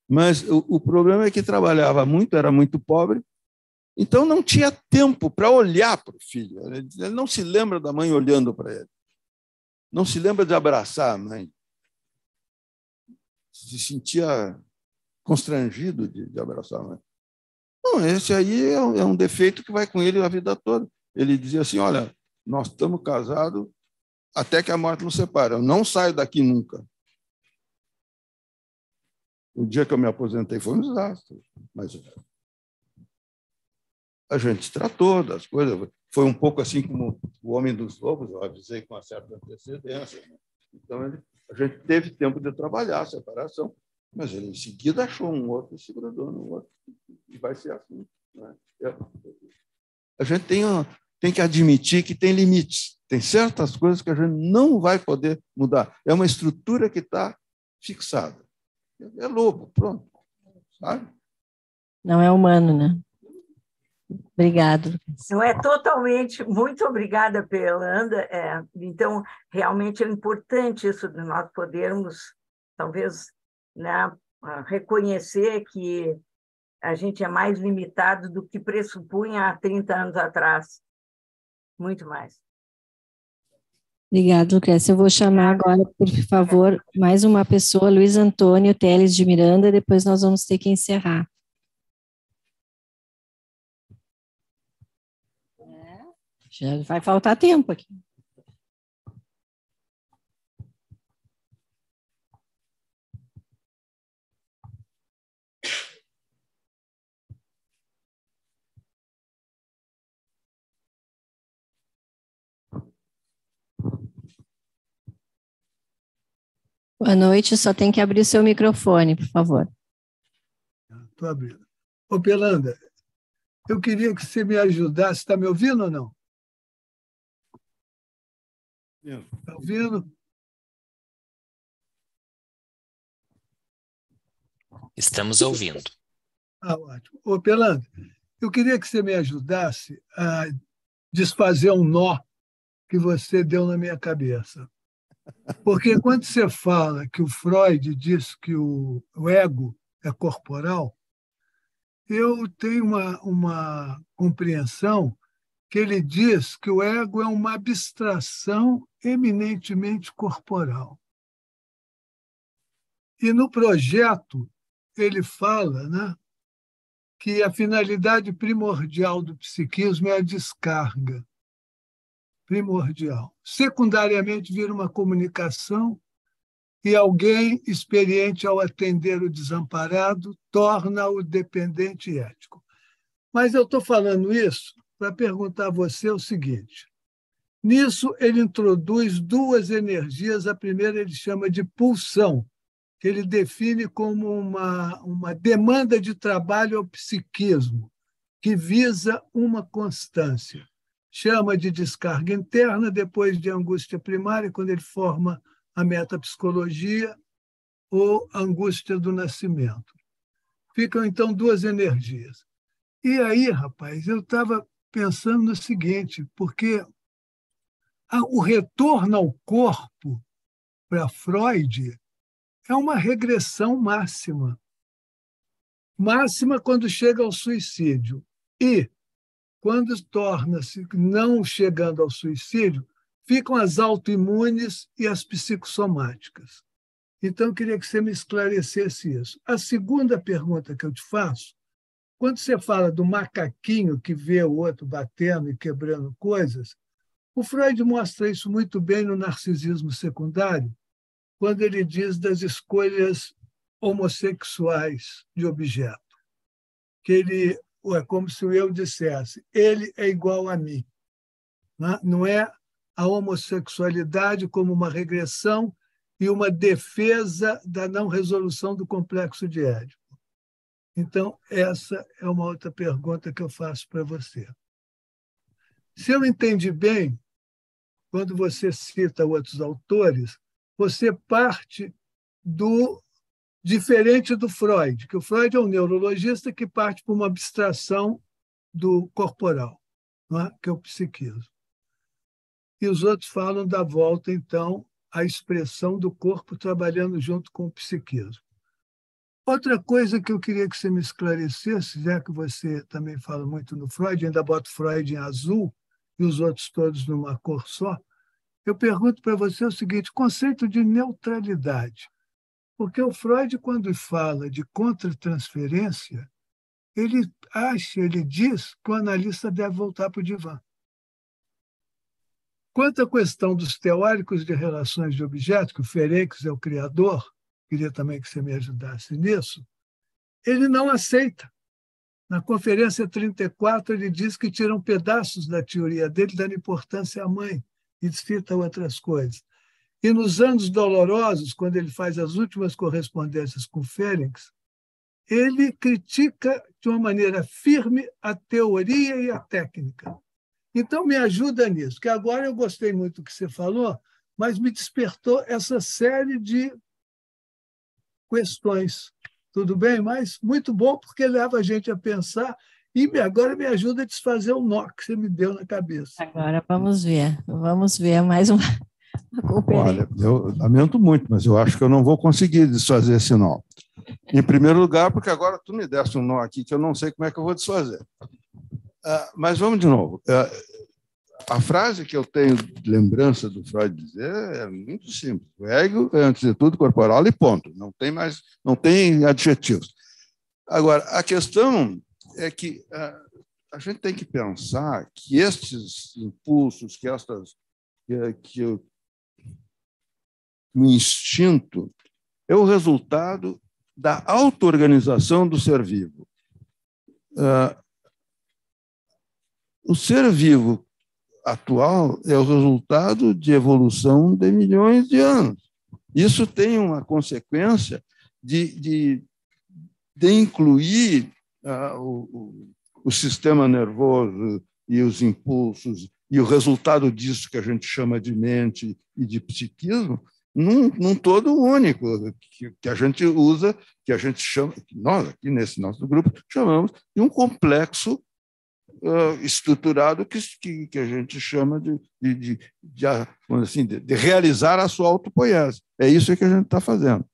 mas o problema é que trabalhava muito, era muito pobre, então não tinha tempo para olhar para o filho. Ele não se lembra da mãe olhando para ele, não se lembra de abraçar a mãe, se sentia constrangido de abraçar a mãe. Não, esse aí é um defeito que vai com ele a vida toda. Ele dizia assim, olha, nós estamos casados até que a morte nos separe, eu não saio daqui nunca. O dia que eu me aposentei foi um desastre, mas a gente tratou das coisas. Foi um pouco assim como o Homem dos Lobos, eu avisei com uma certa antecedência, né? Então, a gente teve tempo de trabalhar a separação, mas ele, em seguida, achou um outro e se grudou no outro. E vai ser assim, né? A gente tem que admitir que tem limites. Tem certas coisas que a gente não vai poder mudar. É uma estrutura que está fixada. É lobo, pronto. Sabe? Não é humano, né? Obrigado. Não é totalmente, muito obrigada, Yolanda. Então, realmente é importante isso de nós podermos, talvez, né, reconhecer que a gente é mais limitado do que pressupunha há 30 anos atrás. Muito mais. Obrigada, Lucrécia. Eu vou chamar agora, por favor, mais uma pessoa, Luiz Antônio Teles de Miranda, depois nós vamos ter que encerrar. Já vai faltar tempo aqui. Boa noite, só tem que abrir o seu microfone, por favor. Estou abrindo. Ô, Yolanda, eu queria que você me ajudasse. Está me ouvindo ou não? Está ouvindo? Estamos ouvindo. Ótimo. Ô, Yolanda, eu queria que você me ajudasse a desfazer um nó que você deu na minha cabeça. Porque quando você fala que o Freud diz que o ego é corporal, eu tenho uma compreensão que ele diz que o ego é uma abstração eminentemente corporal. E no projeto ele fala, né, que a finalidade primordial do psiquismo é a descarga. Primordial. Secundariamente, vira uma comunicação e alguém experiente ao atender o desamparado torna-o dependente e ético. Mas eu estou falando isso para perguntar a você o seguinte. Nisso, ele introduz duas energias. A primeira ele chama de pulsão, que ele define como uma demanda de trabalho ao psiquismo, que visa uma constância. Chama de descarga interna, depois de angústia primária, quando ele forma a metapsicologia, ou angústia do nascimento. Ficam, então, duas energias. E aí, rapaz, eu estava pensando no seguinte, porque o retorno ao corpo, para Freud, é uma regressão máxima. Máxima quando chega ao suicídio. E, quando torna-se não chegando ao suicídio, ficam as autoimunes e as psicossomáticas. Então, eu queria que você me esclarecesse isso. A segunda pergunta que eu te faço, quando você fala do macaquinho que vê o outro batendo e quebrando coisas, o Freud mostra isso muito bem no narcisismo secundário, quando ele diz das escolhas homossexuais de objeto. Que ele é como se o eu dissesse, ele é igual a mim. Não é a homossexualidade como uma regressão e uma defesa da não resolução do complexo de Édipo. Então, essa é uma outra pergunta que eu faço para você. Se eu entendi bem, quando você cita outros autores, você parte do diferente do Freud, que o Freud é um neurologista que parte para uma abstração do corporal, não é? Que é o psiquismo. E os outros falam da volta, então, à expressão do corpo trabalhando junto com o psiquismo. Outra coisa que eu queria que você me esclarecesse, já que você também fala muito no Freud, ainda bota Freud em azul e os outros todos numa cor só, eu pergunto para você o seguinte, conceito de neutralidade. Porque o Freud, quando fala de contratransferência, ele diz que o analista deve voltar para o divã. Quanto à questão dos teóricos de relações de objetos, que o Ferenczi é o criador, queria também que você me ajudasse nisso, ele não aceita. Na Conferência 34, ele diz que tiram pedaços da teoria dele, dando importância à mãe, e cita outras coisas. E nos Anos Dolorosos, quando ele faz as últimas correspondências com Ferenczi, ele critica de uma maneira firme a teoria e a técnica. Então, me ajuda nisso, que agora eu gostei muito do que você falou, mas me despertou essa série de questões. Tudo bem? Mas muito bom, porque leva a gente a pensar E agora me ajuda a desfazer o nó que você me deu na cabeça. Agora vamos ver mais uma conferência. Olha, eu lamento muito, mas eu acho que eu não vou conseguir desfazer esse nó. Em primeiro lugar, porque agora tu me deste um nó aqui que eu não sei como é que eu vou desfazer. Mas vamos de novo. A frase que eu tenho de lembrança do Freud dizer é muito simples. O ego é, antes de tudo, corporal e ponto. Não tem adjetivos. Agora, a questão é que a gente tem que pensar que estes impulsos, que o instinto é o resultado da auto-organização do ser vivo. O ser vivo atual é o resultado de evolução de milhões de anos. Isso tem uma consequência de incluir o sistema nervoso e os impulsos e o resultado disso que a gente chama de mente e de psiquismo num todo único, que a gente usa, que a gente chama, que nós aqui nesse nosso grupo chamamos de um complexo estruturado que a gente chama de realizar a sua autopoiese. É isso que a gente está fazendo.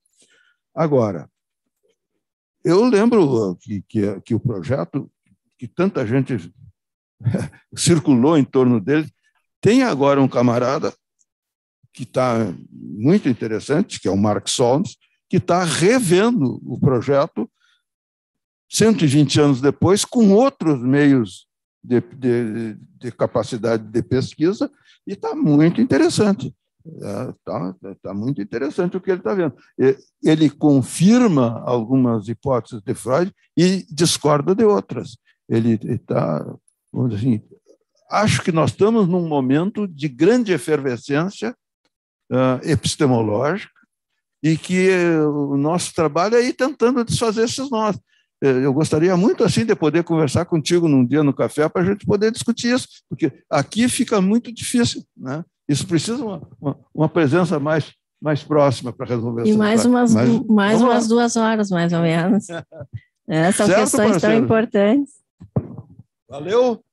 Agora, eu lembro que o projeto, que tanta gente circulou em torno dele, tem agora um camarada que está muito interessante, que é o Mark Solms, que está revendo o projeto 120 anos depois, com outros meios de capacidade de pesquisa, e está muito interessante. Está muito interessante o que ele está vendo. Ele confirma algumas hipóteses de Freud e discorda de outras. Ele está, vamos dizer assim, acho que nós estamos num momento de grande efervescência epistemológica e que o nosso trabalho é ir tentando desfazer esses nós. Eu gostaria muito assim de poder conversar contigo num dia no café para a gente poder discutir isso, porque aqui fica muito difícil, né? Isso precisa uma presença mais próxima para resolver isso. E mais umas 2 horas, mais ou menos. São certo, questões parceiro? Tão importantes. Valeu!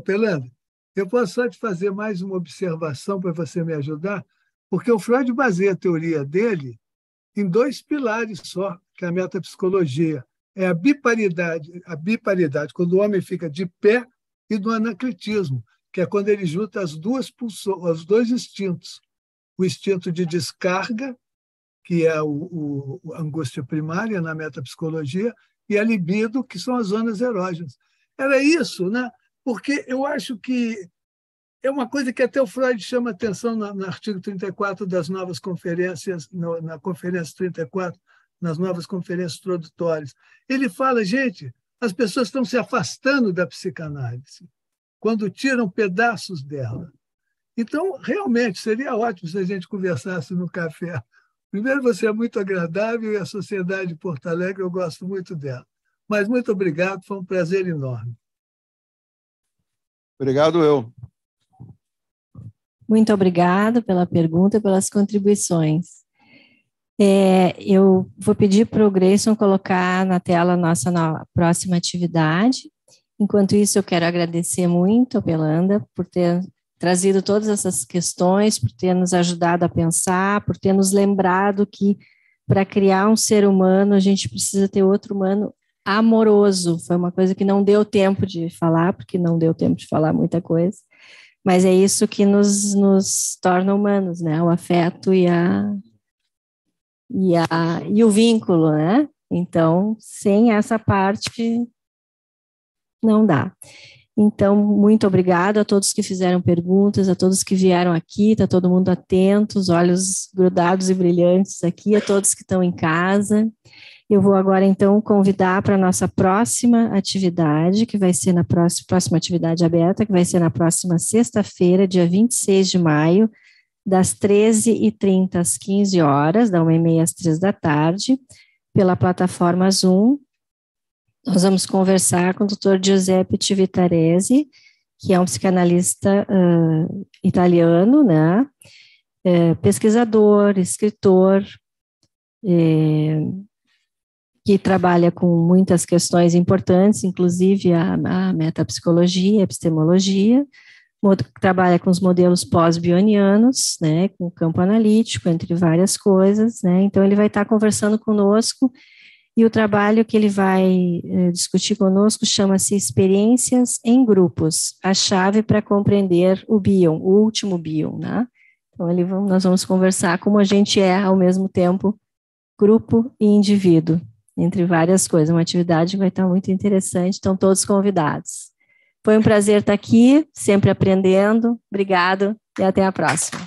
Pelanda, eu posso só te fazer mais uma observação para você me ajudar? Porque o Freud baseia a teoria dele em 2 pilares só, que é a metapsicologia. É a biparidade, quando o homem fica de pé, e do anaclitismo, que é quando ele junta os 2 instintos. O instinto de descarga, que é a angústia primária na metapsicologia, e a libido, que são as zonas erógenas. Era isso, né? Porque eu acho que é uma coisa que até o Freud chama atenção no artigo 34 das novas conferências, na conferência 34, nas novas conferências introdutórias. Ele fala, gente, as pessoas estão se afastando da psicanálise quando tiram pedaços dela. Então, realmente, seria ótimo se a gente conversasse no café. Primeiro, você é muito agradável e a Sociedade de Porto Alegre, eu gosto muito dela. Mas muito obrigado, foi um prazer enorme. Obrigado, eu. Muito obrigado pela pergunta e pelas contribuições. Eu vou pedir para o Grayson colocar na tela a nossa próxima atividade. Enquanto isso, eu quero agradecer muito a Pelanda por ter trazido todas essas questões, por ter nos ajudado a pensar, por ter nos lembrado que para criar um ser humano, a gente precisa ter outro humano amoroso. Foi uma coisa que não deu tempo de falar, porque não deu tempo de falar muita coisa, mas é isso que nos torna humanos, né? O afeto e o vínculo, né? Então, sem essa parte, não dá. Então, muito obrigado a todos que fizeram perguntas, a todos que vieram aqui, está todo mundo atento, os olhos grudados e brilhantes aqui, a todos que estão em casa. Eu vou agora, então, convidar para a nossa próxima atividade, que vai ser na próxima atividade aberta, que vai ser na próxima sexta-feira, dia 26 de maio, das 13h30 às 15 horas, da 1h30 às 3 da tarde, pela plataforma Zoom. Nós vamos conversar com o Dr. Giuseppe Civitarese, que é um psicanalista italiano, né? Pesquisador, escritor, que trabalha com muitas questões importantes, inclusive a metapsicologia, a epistemologia, trabalha com os modelos pós-bionianos, né, com o campo analítico, entre várias coisas, né, então ele vai estar conversando conosco, e o trabalho que ele vai discutir conosco chama-se Experiências em Grupos, a chave para compreender o Bion, o último Bion, né, então nós vamos conversar como a gente é, ao mesmo tempo, grupo e indivíduo, entre várias coisas, uma atividade que vai estar muito interessante, estão todos convidados. Foi um prazer estar aqui, sempre aprendendo. Obrigado e até a próxima.